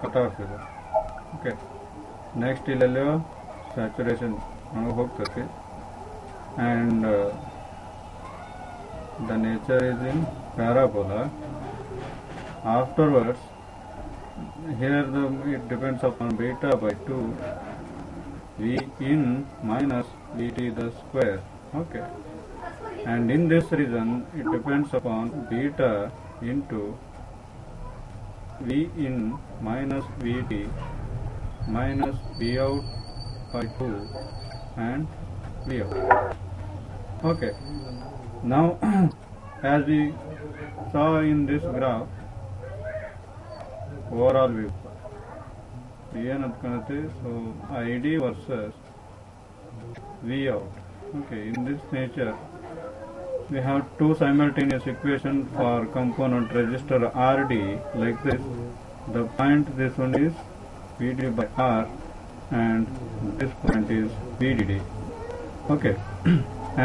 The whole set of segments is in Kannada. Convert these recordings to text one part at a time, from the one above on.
ಕಟ್ ಆಫ್ ಇದೆ. ಓಕೆ, ನೆಕ್ಸ್ಟ್ ಇಲ್ಲೆಲ್ಲೋ ಸ್ಯಾಚುರೇಷನ್ ಹೋಗ್ತೈತಿ. And the nature is in parabola. Afterwards, here it depends upon beta by 2 v in minus vt the square. Okay, and in this region it depends upon beta into v in minus vt minus v out by 2 and v out. Okay, now as we saw in this graph, overall view ಏನಂತ ಕಾಣುತ್ತೆ. So ID versus V out. Okay, in this nature we have two simultaneous equation for component resistor RD like this. The point, this one is VD by R and this point is VDD. Okay,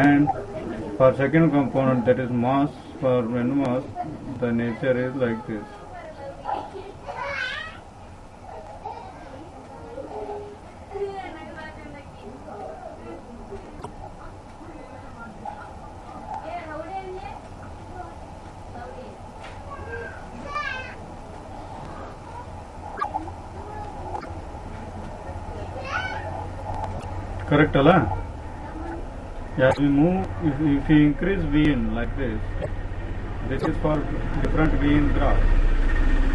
and for second component, that is mass, for NMOS the nature is like this. Correct, Allah? As we move, if we increase V in like this is for different V in graph.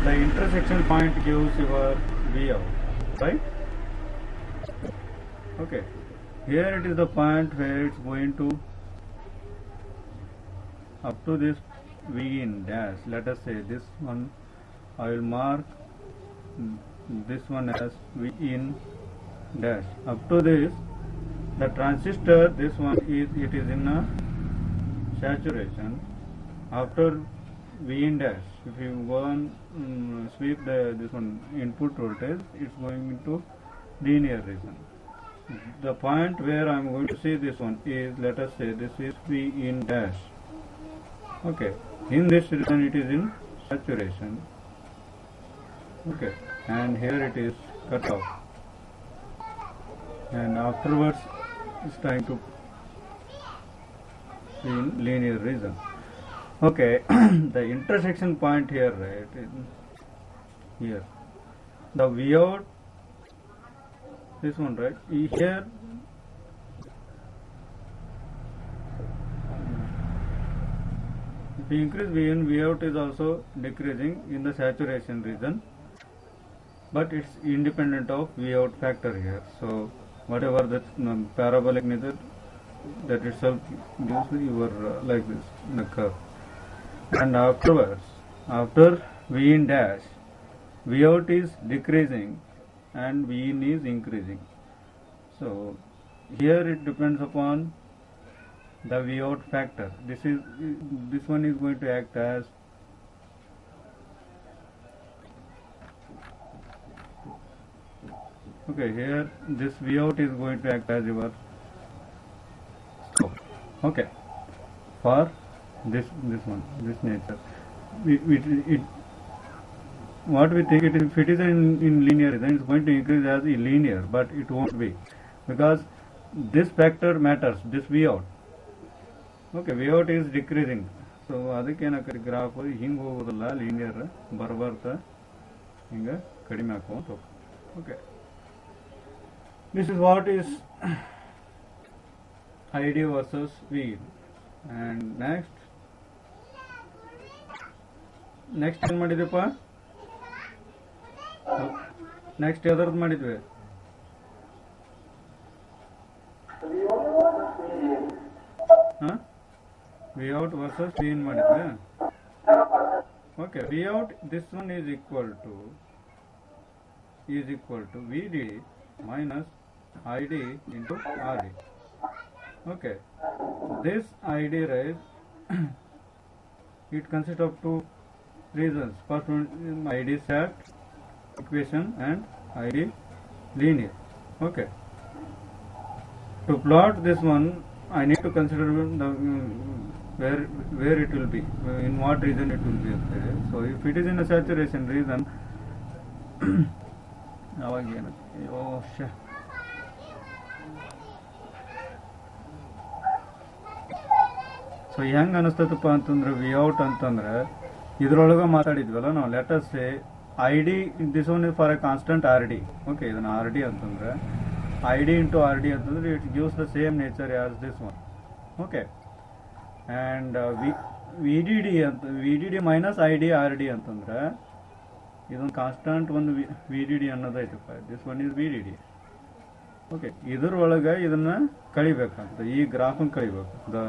The intersection point gives your V out, right? Okay, here it is the point where it's going to up to this V in dash. Let us say this one, I will mark this one as V in dash. Up to this, the transistor, this one is, it is in a saturation. After V in dash, if you go and sweep this one input voltage, it's going into linear region. The point where I am going to see this one is, let us say this is V in dash. Okay, in this region it is in saturation. Okay, and here it is cut off, and afterwards it's trying to be in linear region. Okay, the intersection point here, right, here, the V out, this one, right, here if we increase V in, V out is also decreasing in the saturation region, but it's independent of V out factor here. So whatever the parabolic method, that itself gives your like this in a curve. And afterwards, after V in dash, V out is decreasing and V in is increasing. So here it depends upon the V out factor. This one is going to act as okay, here this V out is going to act as your slope. Okay, for this one, this nature, what we think, if it is in linear, then it's going to increase as linear, but it won't be, because this factor matters, this V out. Okay, V out is decreasing, so ಅದಕ್ಕೆ ಏನಾಗ್ತದೆ ಗ್ರಾಫ್ ಹಿಂಗೆ ಹೋಗೋದಲ್ಲ, ಲೀನಿಯರ್ ಬರ್ಬರ್ತಾ ಹಿಂಗೆ ಕಡಿಮೆ ಹಾಕೋತ ಹೋಗ್ತದೆ. Okay, this is what is ID versus V. And next ಏನು ಮಾಡಿದ್ವಪ್ಪ, ನೆಕ್ಸ್ಟ್ ಯಾವ್ದಾರ್ದು ಮಾಡಿದ್ವಿ, V out versus V in ಮಾಡಿದ್ವಿ. Okay, V out, this one is equal to VD minus ID into RD. Okay, this ID rise it consists of two regions. First one ID sat equation and ID linear. Okay, to plot this one I need to consider the where it will be, in what region it will be. So if it is in a saturation region, ಅವಾಗ ಏನಕ್ಕೆ ಅಯ್ಯೋ ಶೇ ಸೊ ಹೆಂಗೆ ಅನಿಸ್ತದಪ್ಪ ಅಂತಂದ್ರೆ ವಿಔಟ್ ಅಂತಂದ್ರೆ ಇದ್ರೊಳಗೆ ಮಾತಾಡಿದ್ವಲ್ಲ ನಾವು let us I D this one is for a constant R D okay ಇದನ್ನು ಆರ್ ಡಿ ಅಂತಂದ್ರೆ I D into R D ಅಂತಂದ್ರೆ it gives the same nature as this one okay and V D D minus I D R D ಅಂತಂದ್ರೆ ಇದೊಂದು ಕಾನ್ಸ್ಟೆಂಟ್ ಒಂದು ವಿ ಡಿ ಡಿ ಅನ್ನೋದೈತಪ್ಪ this one is V D D okay ಇದ್ರೊಳಗೆ ಇದನ್ನ ಕಳಿಬೇಕಾಗ್ತದೆ ಈ ಗ್ರಾಫನ್ನು ಕಳಿಬೇಕು the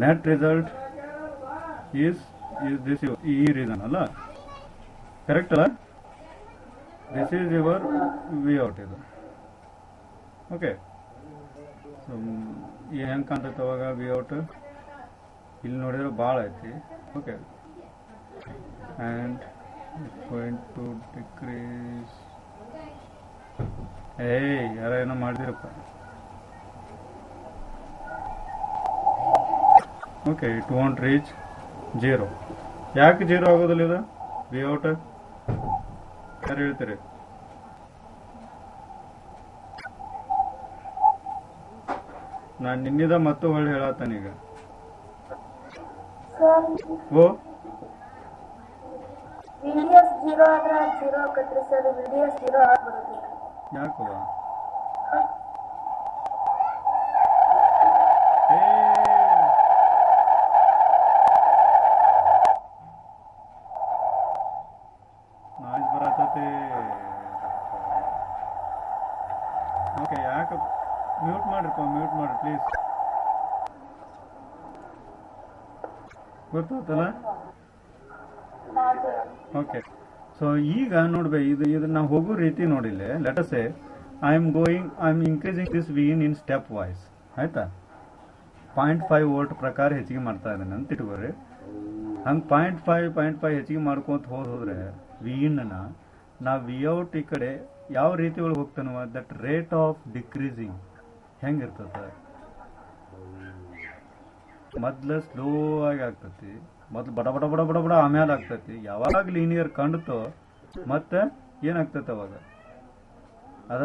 net result is this ಈ ರೀಸನ್ ಅಲ್ಲ ಕರೆಕ್ಟ್ ಅಲ್ಲ this is your V out ಇದು ಓಕೆ ಸೊ ಹೆಂಗೆ ಕಾಣ್ತೈತೆ ಅವಾಗ ವಿ ಔಟ್ ಇಲ್ಲಿ ನೋಡಿದ್ರೆ ಭಾಳ ಐತಿ okay and going to decrease ಯಾರ ಏನೋ ಮಾಡಿದಿರಪ್ಪ ಓಕೆ ಇಟ್ ವಾಂಟ್ ರೀಚ್ 0 ಯಾಕೆ 0 ಆಗೋದಿಲ್ಲ ಇದು ವಿ ಔಟ್ ಯಾರು ಹೇಳ್ತೀರಿ ನಾನು ನಿನ್ನಿದ ಮತ್ತು ಹೊಳ್ಳಿ ಹೇಳತ್ತಾನೀಗ ಓ ಯಾಕವ ನಾಯ್ಸ್ ಬರತೈತಿ ಓಕೆ ಯಾಕೆ ಮ್ಯೂಟ್ ಮಾಡ್ರಿಪ್ಪ ಮ್ಯೂಟ್ ಮಾಡ್ರಿ ಪ್ಲೀಸ್ ಗೊತ್ತಾಯ್ತಲ್ಲ ಓಕೆ ಸೊ ಈಗ ನೋಡ್ಬೇ ಇದು ನಾವು ಹೋಗೋ ರೀತಿ ನೋಡಿಲ್ಲ let say I am increasing this V in step wise ಆಯ್ತಾ 0.5 ವೋಲ್ಟ್ ಪ್ರಕಾರ ಹೆಚ್ಚಿಗೆ ಮಾಡ್ತಾ ಇದ್ದಾನೆ ಅಂತ ಇಟ್ಕೋರಿ ಹಂಗೆ 0.5 ಹೆಚ್ಚಿಗೆ ಮಾಡ್ಕೊಂತ ಹೋದ್ರೆ ವಿ ಇನ್ನ ನಾವು ವಿ ಔಟ್ ಈ ಕಡೆ ಯಾವ ರೀತಿ ಒಳಗೆ ಹೋಗ್ತಾನವ ದಟ್ ರೇಟ್ ಆಫ್ ಡಿಕ್ರೀಸಿಂಗ್ ಹೆಂಗಿರ್ತದೆ ಮೊದ್ಲು ಸ್ಲೋ ಆಗಿ ಆಗ್ತತಿ ಮೊದ್ಲು ಬಡ ಬಡ ಬಡ ಬಡ ಬಡ ಆಮೇಲೆ ಆಗ್ತತಿ ಯಾವಾಗ ಲೀನಿಯರ್ ಕಂಡ್ತೋ ಮತ್ತೆ ಏನಾಗ್ತೈತೆ ಅವಾಗ ಅದ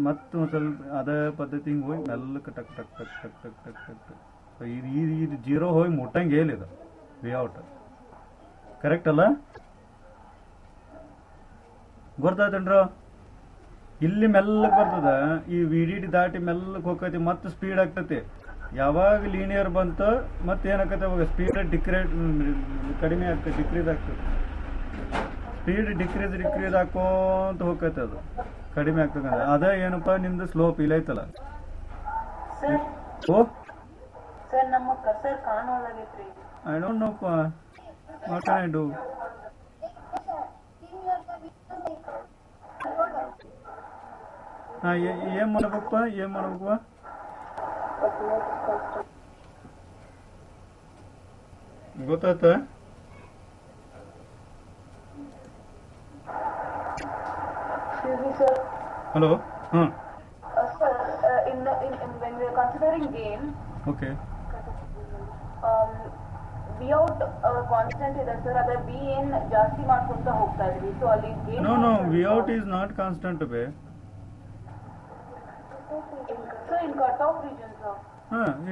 ಮತ್ತೆ ಒಂದು ಸ್ವಲ್ಪ ಅದೇ ಪದ್ಧತಿ ಹಿಂಗೆ ಹೋಗಿ ಮೆಲ್ಲಕ್ಕೆ ಟಕ್ ಟಕ್ ಟಕ್ ಟಕ್ ಟಕ್ ಟಕ್ ಟಕ್ ಟಕ್ ಸೊ ಇದು 0 ಹೋಗಿ ಮುಟ್ಟಂಗೆ ಏನಿದೆ ವಿ ಔಟ್ ಕರೆಕ್ಟ್ ಅಲ್ಲ ಗೊತ್ತಾಯ್ತೇನ್ರ ಇಲ್ಲಿ ಮೆಲ್ಲಕ್ಕೆ ಬರ್ತದ ಈ ವಿ ಡಿ ಡಿ ದಾಟಿ ಮೆಲ್ಲಕ್ಕೆ ಹೋಗ್ತೈತಿ ಮತ್ತೆ ಸ್ಪೀಡ್ ಆಗ್ತೈತಿ ಯಾವಾಗ ಲೀನಿಯರ್ ಬಂತ ಮತ್ತೆ ಏನಾಗತ್ತೆ ಅವಾಗ ಸ್ಪೀಡ್ ಕಡಿಮೆ ಆಗ್ತದೆ ಡಿಕ್ರೀಸ್ ಆಗ್ತದೆ ಸ್ಪೀಡ್ ಡಿಕ್ರೀಸ್ ಹಾಕೋಂತ ಹೋಗ್ತೈತೆ ಅದು ಕಡಿಮೆ ಆಗ್ತದೆ ಅದೇ ಏನಪ್ಪ ನಿಮ್ದು ಸ್ಲೋಪ್ ಇಲ್ಲ ಐತಲ್ಲ ಓ ಐ ಡೋಂಟ್ ನೋಪ್ಪ ವಾಟ್ ಕ್ಯಾನ್ ಐ ಡೂ ಹಾ ಏನ್ ಮಾಡ್ಬೇಕಪ್ಪ ಗೊತ್ತಾಯ್ತ hello sir when we are considering gain okay v out constant ಇದೆ sir ಅದೇ v in ಜಾಸ್ತಿ ಮಾಡ್ಕೊಂತ ಹೋಗ್ತಾ ಇದೀವಿ so ಅಲ್ಲಿ gain no v out is not constant be so in cut off region sir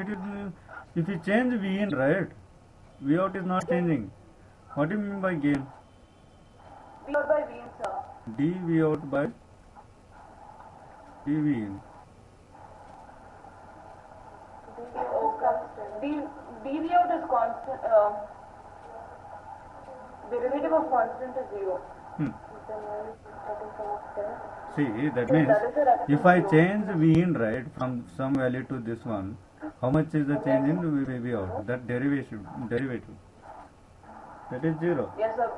it is if you change v in right v out is not changing what do you mean by gain v out by v in sir d v out by d v in d v out is constant derivative of constant is 0 see that means if I change v in right from some value to this one how much is the change in v out that derivative that is 0 yes sir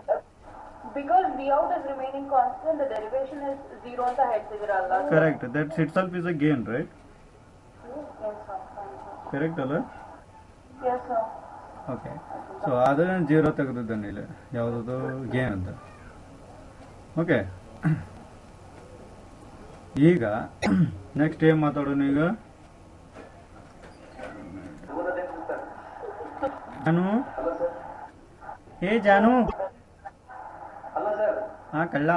because v out is remaining constant the derivation is 0 ಅಂತ ಹೇಳ್ತಿದ್ರಲ್ಲ correct that itself is a gain right yes sir correct ಅಲ್ಲ yes sir okay so ಅದನ್ನ 0 ತೆಗೆದಿದ್ದಾನೆ ಇಲ್ಲಿ ಯಾವುದದು gain ಅಂತ okay ಈಗ ನೆಕ್ಸ್ಟ್ ಏನ್ ಮಾತಾಡೋಣ ಈಗ ಜಾನು ಹೇ ಜಾನು ಹಾ ಕಳ್ಳ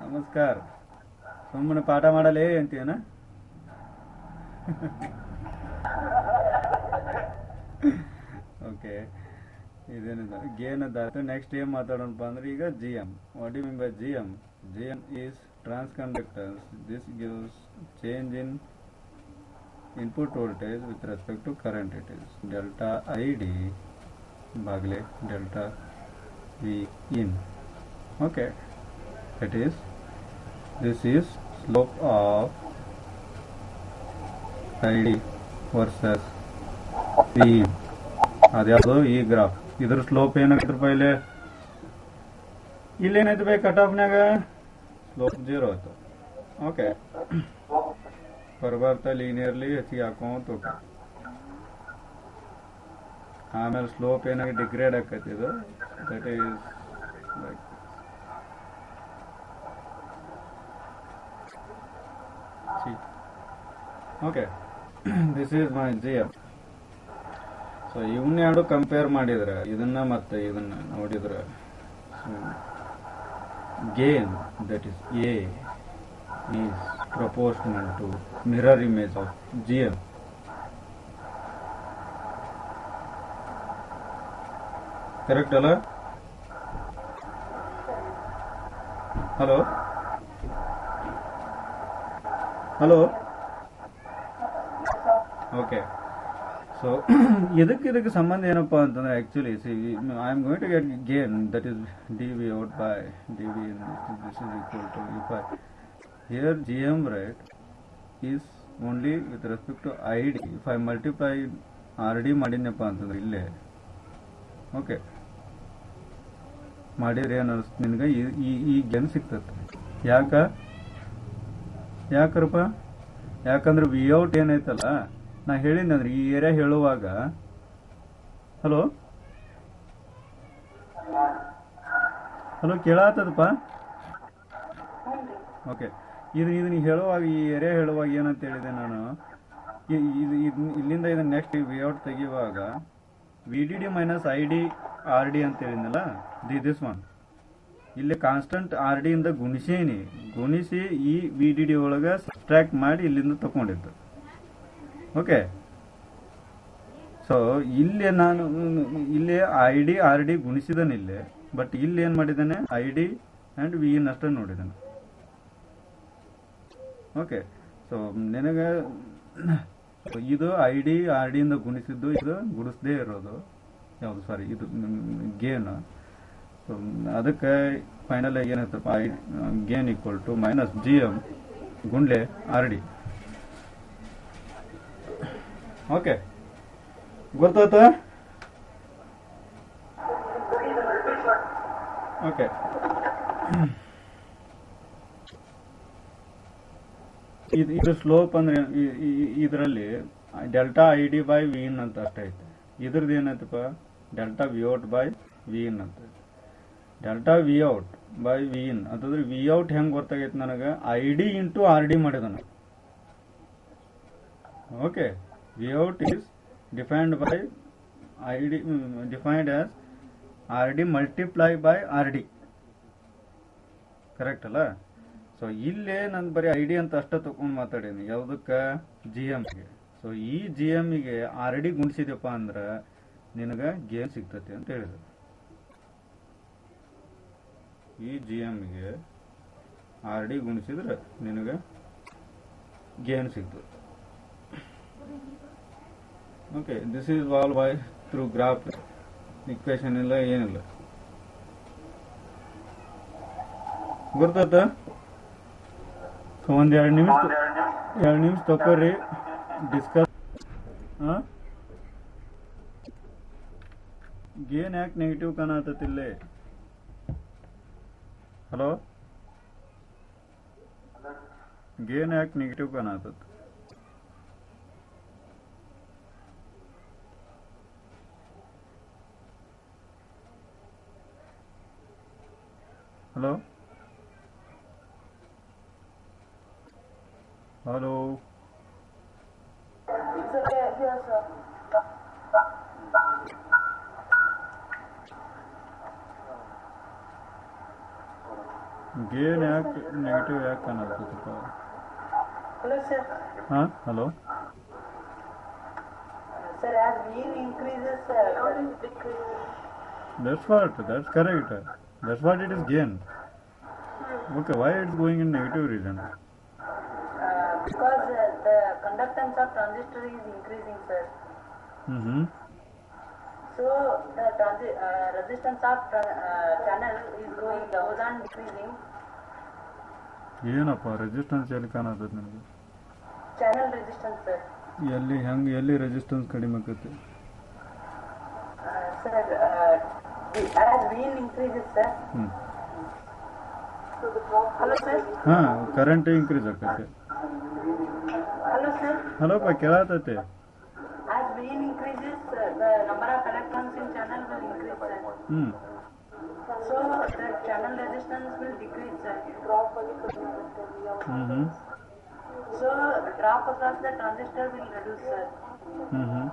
ನಮಸ್ಕಾರ. ಸುಮ್ಮನೆ ಪಾಠ ಮಾಡಲೇ ಅಂತೀಯನ? ಓಕೆ, ಇದೇನಿದೆ ಗೇನ್ ಅದಾಯ್ತು. ನೆಕ್ಸ್ಟ್ ಏನ್ ಮಾತಾಡೋಣಪ್ಪ ಅಂದ್ರೆ ಈಗ G M. What you mean by G M? G M is transconductors. This gives change in input voltage with respect to current. It is delta ID bagle delta V in. Okay, that is, this is slope of ID versus V in. ಅದ್ಯಾವುದು ಈ ಗ್ರಾಫ್. ಇದ್ರ ಸ್ಲೋಪ್ ಏನಾಗತ್ತಪ್ಪ ಇಲ್ಲೇನಾಯ್ತು ಬೈ ಕಟ್ ಆಫ್ನಾಗ? ಸ್ಲೋಪ್ 0 ಆಯ್ತು. ಓಕೆ, ಬರ್ಬರ್ತಾ ಲೀನಿಯರ್ಲಿ ಹೆಚ್ಚಿಗೆ ಹಾಕೊಂತ ಹೋಗ್ತ. ಆಮೇಲೆ ಸ್ಲೋಪ್ ಏನಾಗಿ ಡಿಗ್ರೇಡ್ ಆಕೈತಿ. ಇದು that is like okay, this is my G F. So ಇವನ್ನ ಎರಡು ಕಂಪೇರ್ ಮಾಡಿದ್ರೆ ಇದನ್ನ ಮತ್ತೆ ಇದನ್ನ ನೋಡಿದ್ರೆ gain that is a is proportional to mirror image of GM. Correct ಅಲ್ಲ? Hello hello. ಓಕೆ, ಸೊ ಇದಕ್ಕೆ ಸಂಬಂಧ ಏನಪ್ಪಾ ಅಂತಂದ್ರೆ actually I am going to get gain that is D V out by D V in this is equal to if I here GM rate is only with respect to ID. If I multiply RD ಮಾಡಿದ್ನಪ್ಪ ಅಂತಂದ್ರೆ ಇಲ್ಲೇ ಓಕೆ ಮಾಡಿದ್ರೆ ಏನು ನಿನಗೆ ಈ ಗೇನ್ ಸಿಗ್ತದೆ. ಯಾಕರಪ್ಪ? ಯಾಕಂದ್ರೆ ವಿ ಔಟ್ ಏನೈತಲ್ಲ, ನಾ ಹೇಳಿದ್ನಂದ್ರೆ ಈ ಏರಿಯಾ ಹೇಳುವಾಗ ಹಲೋ ಕೇಳತ್ತದಪ್ಪ? ಓಕೆ, ಇದನ್ನ ಹೇಳುವಾಗ ಈ ಏರಿಯಾ ಹೇಳುವಾಗ ಏನಂತ ಹೇಳಿದೆ ನಾನು, ಇಲ್ಲಿಂದ ಇದನ್ನ ನೆಕ್ಸ್ಟ್ ವಿ ಔಟ್ ತೆಗೆಯುವಾಗ V D D minus I D R D ಅಂತ ಹೇಳಿದ್ನಲ್ಲ, ದಿಸ್ ಒನ್ ಇಲ್ಲಿ ಕಾನ್ಸ್ಟಂಟ್ ಆರ್ ಡಿ ಇಂದ ಗುಣಿಸಿ ಈ ವಿ ಡಿ ಡಿ ಒಳಗೆ ಸಬ್ಸ್ಟ್ರಾಕ್ಟ್ ಮಾಡಿ ಇಲ್ಲಿಂದ ತಗೊಂಡಿದ್ದು. ಓಕೆ, ಸೊ ಇಲ್ಲಿ ನಾನು ಇಲ್ಲಿ ಐ ಡಿ ಆರ್ ಡಿ ಗುಣಿಸಿದಾನೆ ಇಲ್ಲೇ, ಬಟ್ ಇಲ್ಲಿ ಏನ್ ಮಾಡಿದ್ದಾನೆ I D and V in ಅಷ್ಟೇ ನೋಡಿದ್ದಾನೆ. ಓಕೆ, ಸೊ ನಿನಗೆ ಇದು ಐ ಡಿ ಆರ್ ಡಿ ಇಂದ ಗುಣಿಸಿದ್ದು, ಇದು ಗುಣಿಸದೇ ಇರೋದು ಯಾವುದು, ಸಾರಿ ಇದು ಗೇನ್. ಸೊ ಅದಕ್ಕೆ ಫೈನಲ್ ಆಗಿ ಏನಾಯ್ತಪ್ಪ, gain equal to minus G M ಗುಂಡ್ಲೆ ಆರ್ ಡಿ. ಓಕೆ, ಗೊತ್ತಾಯ್ತ? ಓಕೆ, ಇದು ಸ್ಲೋಪ್ ಅಂದ್ರೆ ಇದರಲ್ಲಿ delta I D by V in ಅಂತ ಅಷ್ಟೇ ಐತೆ. ಇದ್ರದ್ದು ಏನಾಯ್ತಪ್ಪ, delta V out by V in ಅಂತ. Delta V out by V in ಅಂತಂದ್ರೆ ವಿ ಔಟ್ ಹೆಂಗ್ ಗೊತ್ತಾಗೈತೆ ನನಗೆ, I D into R D ಮಾಡಿದಾನ. Okay, V out is defined by I D, defined as R D multiply by R D. Correct ಅಲ್ಲ? ಸೊ ಇಲ್ಲೇ ನಾನು ಬರೀ ಐ ಡಿ ಅಂತ ಅಷ್ಟೇ ತಗೊಂಡು ಮಾತಾಡೀನಿ. ಯಾವುದಕ್ಕೆ? ಜಿ ಎಮ್ಗೆ. ಸೊ ಈ ಜಿ ಎಮ್ಗೆ ಆರ್ ಡಿ ಗುಣಿಸಿದಪ್ಪ ಅಂದ್ರೆ ನಿನಗೆ ಗೇನ್ ಸಿಗ್ತತಿ ಅಂತ ಹೇಳಿದ್ರು. ಈ ಜಿ ಎಮ್ಗೆ ಆರ್ ಡಿ ಗುಣಿಸಿದ್ರೆ ನಿನಗೆ ಗೇನ್ ಸಿಗ್ತದೆ. Okay, this is all by through graph. Equation ಇಲ್ಲ, ಏನಿಲ್ಲ. ಗೊತ್ತಾತ? ಒಂದ್ 2 ನಿಮಿಷ ತಕೋರಿ ಡಿಸ್ಕಸ್. ಗೇನ್ ಯಾಕೆ ನೆಗೆಟಿವ್ ಕಾಣತತಿಲ್ಲೇ? ಹಲೋ, ಗೇನ್ ಯಾಕೆ ನೆಗೆಟಿವ್ ಕಾಣತತ್? Hello hello Yes, sir. Gain ಯಾಕೆ ನೆಗೆಟಿವ್ ಯಾಕೆ ಕಾಣತ್ತಪ್ಪ? Hello, sir. ಹಾಂ, hello. Sir, as gain increases, what is decreases? That's correct. That's what it is gain. Okay, why it's going in negative region? Because the conductance of transistor is increasing, sir. Mm-hmm. So the resistance of channel is going down and decreasing. ಏನಪ್ಪ ರೆಸಿಸ್ಟೆನ್ಸ್ ಎಲ್ಲಿ ಕಾಣತೈತೆ ನನಗೆ? Channel resistance, sir. ಎಲ್ಲಿ ರೆಸಿಸ್ಟೆನ್ಸ್ ಕಡಿಮೆ ಆಕೈತಿ? Sir, as gain increases, sir. Hello, sir. ಹಾಂ, ಕರೆಂಟ್ ಇನ್ಕ್ರೀಸ್ ಆಕೈತಿ. Hello, sir. ಹಲೋಪ್ಪ, ಕೇಳತೈತಿ. As gain increases, the number of electrons in channel will increase, sir. So the channel resistance will decrease, sir. Mm-hmm. So drop across the transistor will reduce, sir. Mm-hmm.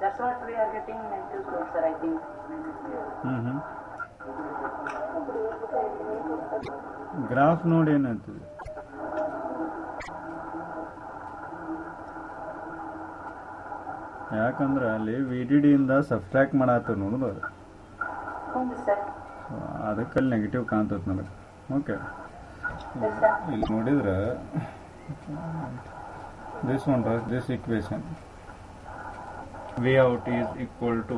That's what we are getting negative slope, sir, I think. Mm-hmm. Graph ನೋಡಿ ಏನಂತದೆ? ಯಾಕಂದ್ರೆ ಅಲ್ಲಿ VDD ಇಂದ ಸಬ್ಸ್ಟ್ರಾಕ್ಟ್ ಮಾಡತ್ತ ನೋಡಿದ್ರೆ ಹೌದು ಸರ್. ಅದಕ್ಕಲ್ಲಿ ನೆಗೆಟಿವ್ ಕಾಣ್ತದೆ ನನಗೆ. Okay, Yes, sir. ಇಲ್ಲಿ ನೋಡಿದ್ರೆ this equation V out is equal to,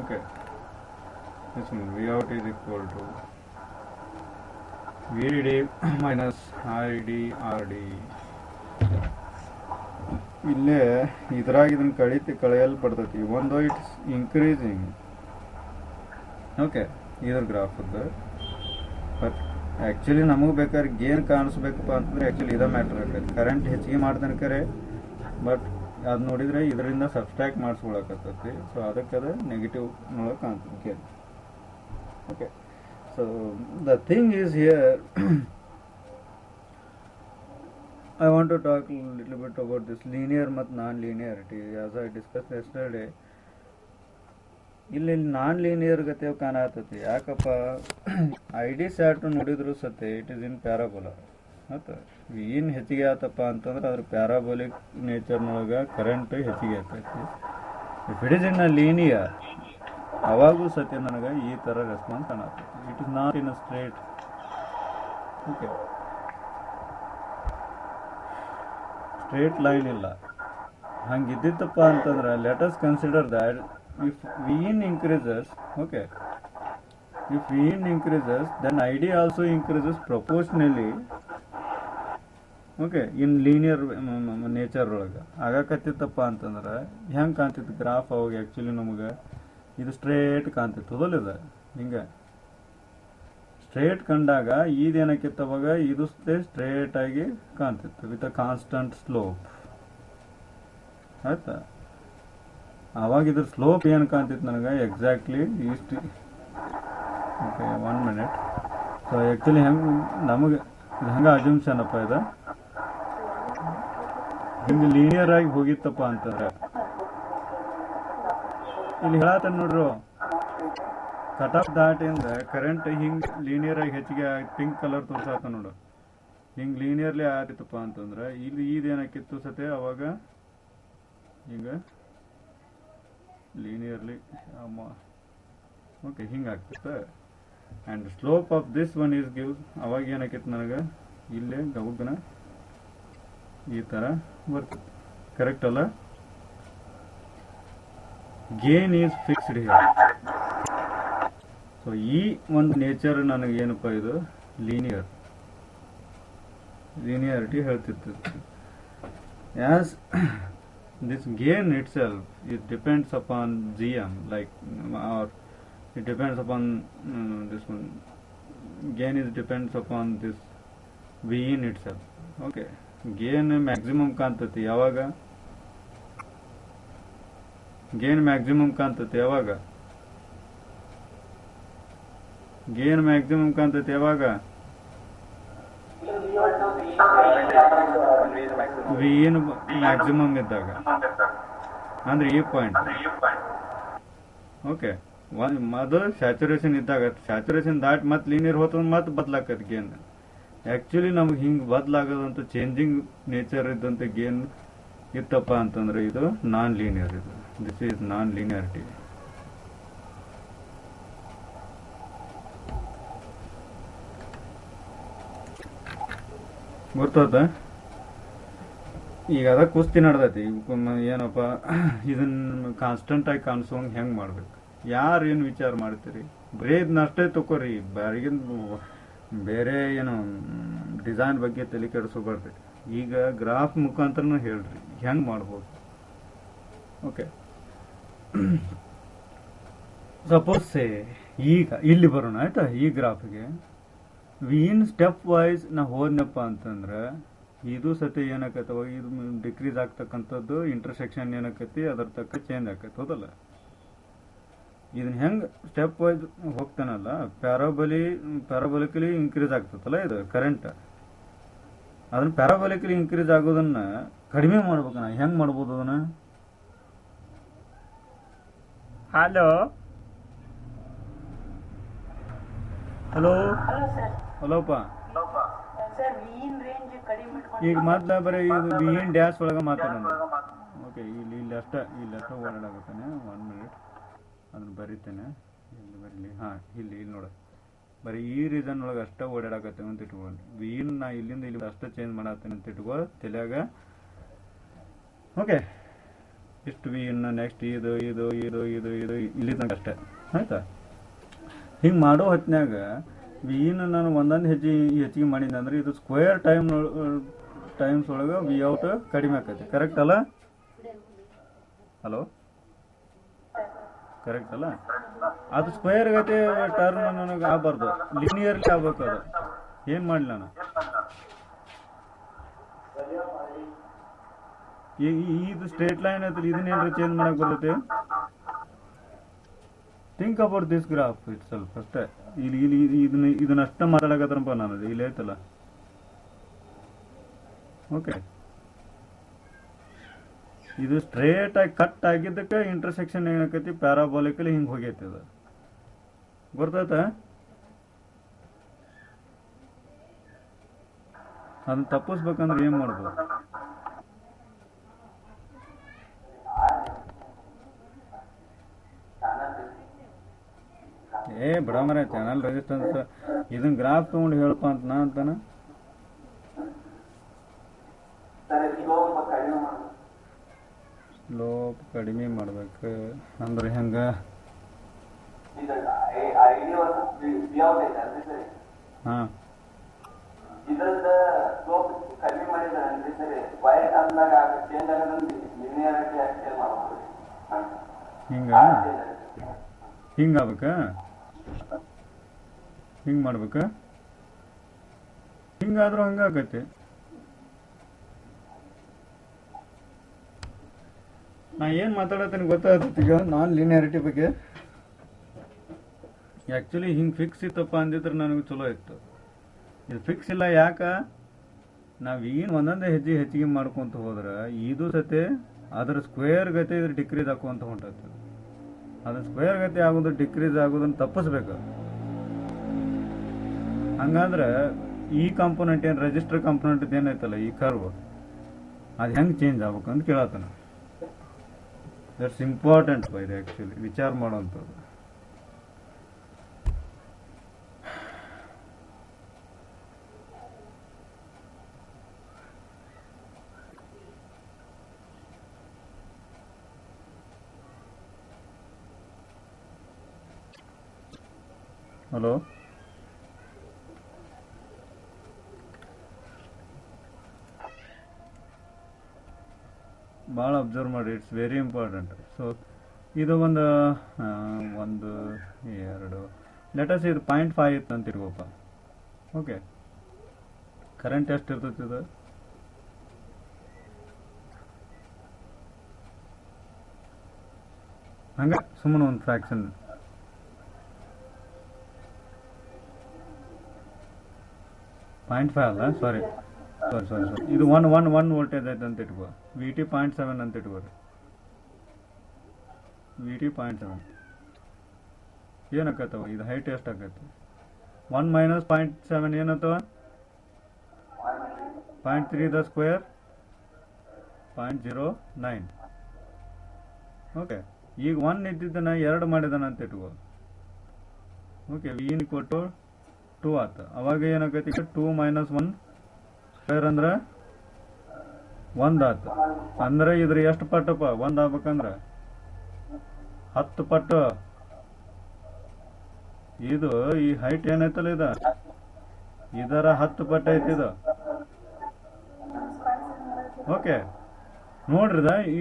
okay, this one V out is equal to VDD minus RD RD. ಇಲ್ಲೇ ಇದ್ರಾಗ ಇದನ್ನು ಕಳೆಯಲ್ಪಡ್ತೈತಿ. ಒಂದು ಇಟ್ಸ್ ಇನ್ಕ್ರೀಸಿಂಗ್. ಓಕೆ, ಇದ್ರ ಗ್ರಾಫ್ ಅದು. ಬಟ್ ಆ್ಯಕ್ಚುಲಿ ನಮಗೆ ಬೇಕಾದ್ರೆ ಗೇನ್ ಕಾಣಿಸ್ಬೇಕಪ್ಪ ಅಂತಂದ್ರೆ ಆ್ಯಕ್ಚುಲಿ ಇದೇ ಮ್ಯಾಟ್ರ್ ಆಗೈತೆ. ಕರೆಂಟ್ ಹೆಚ್ಚಿಗೆ ಮಾಡ್ತಾನೆ ಕರೆ, ಬಟ್ ಅದು ನೋಡಿದರೆ ಇದರಿಂದ ಸಬ್ಸ್ಟ್ರಾಕ್ಟ್ ಮಾಡಿಸ್ಕೊಳಕತ್ತೈತಿ. ಸೊ ಅದಕ್ಕೆ ಅದು ನೆಗೆಟಿವ್ ನೊಳಗೆ ಕಾಣ್ತದೆ gain. Okay, so the thing is here, I want to talk a little bit about this linear ಮತ್ತು non-linearity. As I discussed yesterday, ಇಲ್ಲಿ non-linear ಗತೆ ಕಾಣತೈತಿ. ಯಾಕಪ್ಪ, ID ಸ್ಯಾಟ್ ನೋಡಿದ್ರು ಸತೆ ಇಟ್ ಇಸ್ ಇನ್ ಪ್ಯಾರಾಬೋಲಾ. ಮತ್ತು ಏನು ಹೆಚ್ಚಿಗೆ ಆತಪ್ಪ ಅಂತಂದ್ರೆ ಅದ್ರ ಪ್ಯಾರಾಬೋಲಿಕ್ ನೇಚರ್ನೊಳಗೆ ಕರೆಂಟ್ ಹೆಚ್ಚಿಗೆ ಆಗ್ತೈತಿ. If it is in a linear, ಅವಾಗೂ ಸತೆ ನನಗೆ ಈ ಥರ ರೆಸ್ಪಾನ್ಸ್ ಕಾಣತೈತಿ. It is not in a straight. Okay, straight line ಇಲ್ಲ. ಹಂಗಿದ್ದಿತ್ತಪ್ಪ ಅಂತಂದ್ರೆ let us consider that if Vin increases, okay, if Vin increases, then ID also increases proportionally, okay, in linear nature ಒಳಗೆ. ಆಗಾಕತ್ತಿತ್ತಪ್ಪ ಅಂತಂದ್ರೆ ಹೆಂಗೆ ಕಾಣ್ತಿತ್ತು ಗ್ರಾಫ್ ಅವಾಗ? ಆ್ಯಕ್ಚುಲಿ ನಮಗೆ ಇದು ಸ್ಟ್ರೇಟ್ ಕಾಣ್ತಿತ್ತು, ಹೌದಲ್ಲ? ಹಿಂಗೆ ಸ್ಟ್ರೇಟ್ ಕಂಡಾಗ ಇದೇನಕ್ಕಿತ್ತು ಅವಾಗ? ಇದು ಸ್ಟ್ರೇಟ್ ಆಗಿ ಕಾಣ್ತಿತ್ತು ವಿತ್ ಅ ಕಾನ್ಸ್ಟಂಟ್ ಸ್ಲೋಪ್. ಆಯ್ತಾ? ಆವಾಗ ಇದ್ರ ಸ್ಲೋಪ್ ಏನು ಕಾಣ್ತಿತ್ತು ನನಗೆ? ಎಕ್ಸಾಕ್ಟ್ಲಿ ಇಷ್ಟು. Okay, 1 minute. ಸೊ ಆ್ಯಕ್ಚುಲಿ ಹೆಂಗೆ ನಮಗೆ ಇದು ಹಂಗೆ ಅಜಂಪ್ಷನ್ ಅಪ್ಪ, ಇದು ಹಿಂಗೆ ಲೀನಿಯರ್ ಆಗಿ ಹೋಗಿತ್ತಪ್ಪ ಅಂತಂದ್ರೆ ಇಲ್ಲಿ ಹೇಳತ್ತ ನೋಡ್ರು, ಕಟ್ ಆಫ್ ದಾಟಿಂದ ಕರೆಂಟ್ ಹಿಂಗೆ ಲೀನಿಯರ್ ಆಗಿ ಹೆಚ್ಚಿಗೆ ಪಿಂಕ್ ಕಲರ್ ತೋರ್ಸಾತ ನೋಡು. ಹಿಂಗೆ ಲೀನಿಯರ್ಲಿ ಆಗಿತ್ತಪ್ಪ ಅಂತಂದ್ರೆ ಇಲ್ಲಿ ಇದೇನಕ್ಕಿತ್ತು ಸತೆ ಅವಾಗ ಹಿಂಗೆ ಲೀನಿಯರ್ಲಿ ಓಕೆ ಹಿಂಗೆ ಆಗ್ತಿತ್ತು. And slope of this one is give, ಅವಾಗ ಏನಾಕಿತ್ತು ನನಗೆ ಇಲ್ಲೇ ಗೌಗನ ಈ ಥರ ಬರ್ತಿತ್ತು. ಕರೆಕ್ಟ್ ಅಲ್ಲ? Gain is fixed here. So ಈ ಒಂದು ನೇಚರ್ ನನಗೆ ಏನಪ್ಪ, ಇದು ಲೀನಿಯಾರಿಟಿ ಹೇಳ್ತಿತ್ತು. As this gain itself, it depends upon GM, like, or it depends upon this one. Gain is depends upon this Vin itself. Okay, gain maximum ಕಾಣ್ತೈತಿ ಯಾವಾಗ? gain maximum ಕಾಣ್ತೈತಿ ಯಾವಾಗ? gain maximum ಕಾಣ್ತೈತಿ ಯಾವಾಗ? Vin ಮ್ಯಾಕ್ಸಿಮಮ್ ಇದ್ದಾಗ, ಅಂದ್ರೆ ಈ ಪಾಯಿಂಟ್. ಓಕೆ, ಅದು ಸ್ಯಾಚುರೇಷನ್ ಇದ್ದಾಗ ಸ್ಯಾಚುರೇಷನ್ ದಾಟ್ ಮತ್ತೆ ಲೀನಿಯರ್ ಹೋತ ಮತ್ತೆ ಬದಲಾಕತ್ ಗೇನ್. ಆಕ್ಚುಲಿ ನಮ್ಗೆ ಹಿಂಗೆ ಬದಲಾಗೋದಂತ ಚೇಂಜಿಂಗ್ ನೇಚರ್ ಇದ್ದಂತ ಗೇನ್ ಇತ್ತಪ್ಪ ಅಂತಂದ್ರೆ ಇದು ನಾನ್ ಲೀನಿಯರ್. ಇದು ದಿಸ್ ಈಸ್ ನಾನ್ ಲೀನಿಯಾರಿಟಿ. ಗೊತ್ತಾತ? ಈಗ ಅದ ಕುಸ್ತಿ ನಡ್ದೈತಿ. ಏನಪ್ಪ ಇದನ್ನ ಕಾನ್ಸ್ಟೆಂಟ್ ಆಗಿ ಕಾಣಿಸೋಂಗ್ ಹೆಂಗ್ ಮಾಡ್ಬೇಕು, ಯಾರು ಏನು ವಿಚಾರ ಮಾಡ್ತೀರಿ? ಬರೀ ಇದನ್ನ ಅಷ್ಟೇ ತಗೋರಿ, ಬೇರೆ ಏನು ಡಿಸೈನ್ ಬಗ್ಗೆ ತಲೆ ಕೆಡಿಸ್ಕೋಬಾರ್ದು. ಈಗ ಗ್ರಾಫ್ ಮುಖಾಂತರನು ಹೇಳ್ರಿ ಹೆಂಗ್ ಮಾಡ್ಬೋದು. ಓಕೆ, ಸಪೋಸ್ ಈಗ ಇಲ್ಲಿ ಬರೋಣ ಆಯ್ತಾ. ಈ ಗ್ರಾಫ್ಗೆ ವಿನ್ ಸ್ಟೆಪ್ ವೈಸ್ ನಾ ಹೋದ್ನಪ್ಪ ಅಂತಂದ್ರೆ ಇದು ಸತಿ ಏನಾಕೈತವ, ಇದು ಡಿಕ್ರೀಸ್ ಆಗ್ತಕ್ಕಂಥದ್ದು ಇಂಟರ್ಸೆಕ್ಷನ್ ಏನಾಕೈತಿ ಅದ್ರ ತಕ್ಕ ಚೇಂಜ್ ಆಕೈತಿ, ಹೌದಲ್ಲ? ಇದನ್ನ ಹೆಂಗ್ ಸ್ಟೆಪ್ ವೈಸ್ ಹೋಗ್ತಾನಲ್ಲ, ಪ್ಯಾರಾಬೋಲಿಕಲಿ ಇನ್ಕ್ರೀಸ್ ಆಗ್ತದಲ್ಲ ಇದು ಕರೆಂಟ್. ಅದನ್ನ ಪ್ಯಾರಾಬೋಲಿಕಲಿ ಇನ್ಕ್ರೀಸ್ ಆಗೋದನ್ನ ಕಡಿಮೆ ಮಾಡ್ಬೇಕಣ್ಣ. ಹೆಂಗ್ ಮಾಡ್ಬೋದು ಅದನ್ನ? Hello hello hello sir. ಹಲೋಪ್ಪ. ಸರ್ ವಿನ್ ರೇಂಜ್ ಕಡಿಮೆ ಈಗ ಮೊದ್ಲ ಬರೀ ಇದು ವಿನ್ ಡ್ಯಾಶ್ ಒಳಗ ಮಾತಾಡೋಣ. ಓಕೆ, ಇಲ್ಲಿ ಅಷ್ಟ ಓಡಾಡಾಗುತ್ತಾನೆ. 1 ಮಿನಿಟ್ ಅದನ್ನ ಬರಿತೇನೆ. ಇಲ್ಲಿ ಬರಲಿ. ಇಲ್ಲಿ ನೋಡ, ಬರೀ ಈ ರೀಸನ್ ಒಳಗೆ ಅಷ್ಟ ಓಡಾಡಕತ್ತೇವೆ ಅಂತ ಇಟ್ಕೊಂಡು ವಿನ್ ನಾ ಇಲ್ಲಿಂದ ಇಲ್ಲಿ ಅಷ್ಟ ಚೇಂಜ್ ಮಾಡತ್ತೇನೆ ಅಂತ ಇಟ್ಕೋ ತಲೆಯಾಗ. ಓಕೆ, ಇಷ್ಟು ವಿನ್ ನೆಕ್ಸ್ಟ್ ಇದು ಇದು ಇದು ಇದು ಇದು ಇಲ್ಲಿ ತನಕ ಅಷ್ಟೇ ಆಯ್ತಾ. ಹಿಂಗೆ ಮಾಡೋ ಹೊತ್ನ್ಯಾಗ ವಿನ್ ನಾನು ಒಂದೊಂದು ಹೆಚ್ಚಿಗೆ ಮಾಡಿದ್ದೆ ಅಂದ್ರೆ ಇದು ಸ್ಕ್ವೇರ್ ಟೈಮ್ಸ್ ಒಳಗೆ ವಿ ಔಟ್ ಕಡಿಮೆ ಆಕೈತಿ. ಕರೆಕ್ಟ್ ಅಲ್ಲ? ಹಲೋ, ಕರೆಕ್ಟ್ ಅಲ್ಲ? ಅದು ಸ್ಕ್ವೇರ್ ಗತಿ ಟರ್ನ್ ನನಗೆ ಆಗಬಾರ್ದು, ಲಿನಿಯರ್ಲಿ ಆಗ್ಬೇಕು. ಅದು ಏನ್ ಮಾಡ್ಲಿ ನಾನು? ಇದು ಸ್ಟ್ರೇಟ್ ಲೈನ್ ಐತ್ರಿ, ಇದನ್ನೇನ್ರ ಚೇಂಜ್ ಮಾಡಕ್ ಬರ್ತೈತಿ? Think about this graph it ಸ್ವಲ್ಪ ಅಷ್ಟೇ. ಇಲ್ಲಿ ಇದನ್ನ ಅಷ್ಟ ಮಾತಾಡಕತ್ತರಪ್ಪ ನಾನು. ಇಲ್ಲಿ ಐತಲ್ಲ. ಓಕೆ, ಇದು ಸ್ಟ್ರೇಟ್ ಆಗಿ ಕಟ್ ಆಗಿದ್ದಕ್ಕೆ ಇಂಟರ್ಸೆಕ್ಷನ್ ಏನಾಕೈತಿ ಪ್ಯಾರಾಬೋಲಿಕಲಿ ಹಿಂಗೆ ಹೋಗೈತಿ. ಅದು ಗೊತ್ತಾಯ್ತ? ಅದನ್ನ ತಪ್ಪಿಸ್ಬೇಕಂದ್ರೆ ಏನ್ ಮಾಡ್ಬೋದು? ಬಿಡಮರ ಚಾನಲ್ ರೆಸಿಸ್ಟೆನ್ಸ್ ಇದನ್ನ ಗ್ರಾಫ್ ತಗೊಂಡು ಹೇಳಪ್ಪ ಅಂತ ನಾ ಅಂತಾನ. ಸ್ಲೋಪ್ ಕಡಿಮೆ ಮಾಡ್ಬೇಕು ಅಂದ್ರೆ ಹೆಂಗ? ಹಾ, ಹಿಂಗಾಗ್ಬೇಕ? ಹಿಂಗ್ ಮಾಡ್ಬೇಕ? ಹಿಂಗಾದ್ರೂ ಹಂಗಾಗತ್ತೆ. ನಾ ಏನ್ ಮಾತಾಡತ್ತೀನಿ ಗೊತ್ತಾಗತ್ತೆ ಈಗ ನಾನ್ ಲೀನಿಯಾರಿಟಿ ಬಗ್ಗೆ. ಆಕ್ಚುಲಿ ಹಿಂಗ್ ಫಿಕ್ಸ್ ಇತ್ತಪ್ಪ ಅಂದಿದ್ರೆ ನನಗೆ ಚಲೋ ಇತ್ತು. ಇದು ಫಿಕ್ಸ್ ಇಲ್ಲ. ಯಾಕ? ನಾವ್ ಏನ್ ಒಂದೊಂದೇ ಹೆಚ್ಚಿಗೆ ಮಾಡ್ಕೊಂತ ಹೋದ್ರ ಇದು ಸತೆ ಅದ್ರ ಸ್ಕ್ವೇರ್ ಗತಿ ಇದ್ರ ಡಿಕ್ರೀಸ್ ಹಾಕುವಂತ ಹೊಂಟೈತೆ. ಅದ್ರ ಸ್ಕ್ವೇರ್ ಗತಿ ಆಗೋದು ಡಿಕ್ರೀಸ್ ಆಗೋದನ್ನ ತಪ್ಪಿಸ್ಬೇಕು. ಹಂಗಂದ್ರೆ ಈ ಕಾಂಪೋನೆಂಟ್ ಏನ್ ರೆಜಿಸ್ಟರ್ ಕಾಂಪೋನೆಂಟ್ ಏನೈತಲ್ಲ ಈ ಕರ್ವ್, ಅದು ಹೆಂಗ್ ಚೇಂಜ್ ಆಗ್ಬೇಕು ಅಂತ ಕೇಳತ್ತಾನ. ದಟ್ಸ್ ಇಂಪಾರ್ಟೆಂಟ್ ಇದು ಆಕ್ಚುಲಿ ವಿಚಾರ ಮಾಡುವಂಥದ್ದು. ಹಲೋ, ಭಾಳ ಅಬ್ಸರ್ವ್ ಮಾಡಿ, ಇಟ್ಸ್ ವೆರಿ ಇಂಪಾರ್ಟೆಂಟ್. ಸೊ ಇದು ಒಂದು 2 ಲೆಟಸ್ ಇದು 0.5 ಇತ್ತು ಅಂತ ಇರ್ಬೋಪ. ಓಕೆ, ಕರೆಂಟ್ ಎಷ್ಟು ಇರ್ತೈತಿ ಇದು? ಹಂಗೆ ಸುಮ್ಮನೆ ಒಂದು ಫ್ರಾಕ್ಷನ್ 0.5 ಅಲ್ಲ, ಸಾರಿ ಇದು 1 ವೋಲ್ಟೇಜ್ ಆಯ್ತು ಅಂತ ಇಟ್ಕೋ. VT 0.7 ಅಂತ ಇಟ್ಕೋರಿ. VT 0.7 ಏನಾಕತ್ತವ ಇದು ಹೈಟ್ ಎಷ್ಟಾಗತ್ತೆ 1 ಮೈನಸ್ 0.7 ಏನತ್ತವ 0.3 ದ ಸ್ಕ್ವೇರ್ 0.09 ಓಕೆ ಈಗ 1 ಇದ್ದಿದ್ದನ್ನ 2 ಮಾಡಿದಾನ ಅಂತ ಇಟ್ಕೋ ಓಕೆ ವಿ ಇನ್ ಕೊಟ್ಟು 2 ಆತ ಅವಾಗ ಏನಾಗೈತಿ 2 ಮೈನಸ್ 1 ಸ್ಕ್ವೇರ್ ಅಂದ್ರೆ 1 ಆತ ಅಂದ್ರೆ ಇದ್ರ ಎಷ್ಟು ಪಟ್ಟಪ್ಪ 1 ಆಗ್ಬೇಕಂದ್ರ 10 ಪಟ್ಟು ಇದು ಈ ಹೈಟ್ ಏನೈತಲ್ಲ ಇದರ 10 ಪಟ್ಟು ಐತಿ ಇದು ಓಕೆ ನೋಡ್ರಿದ ಈ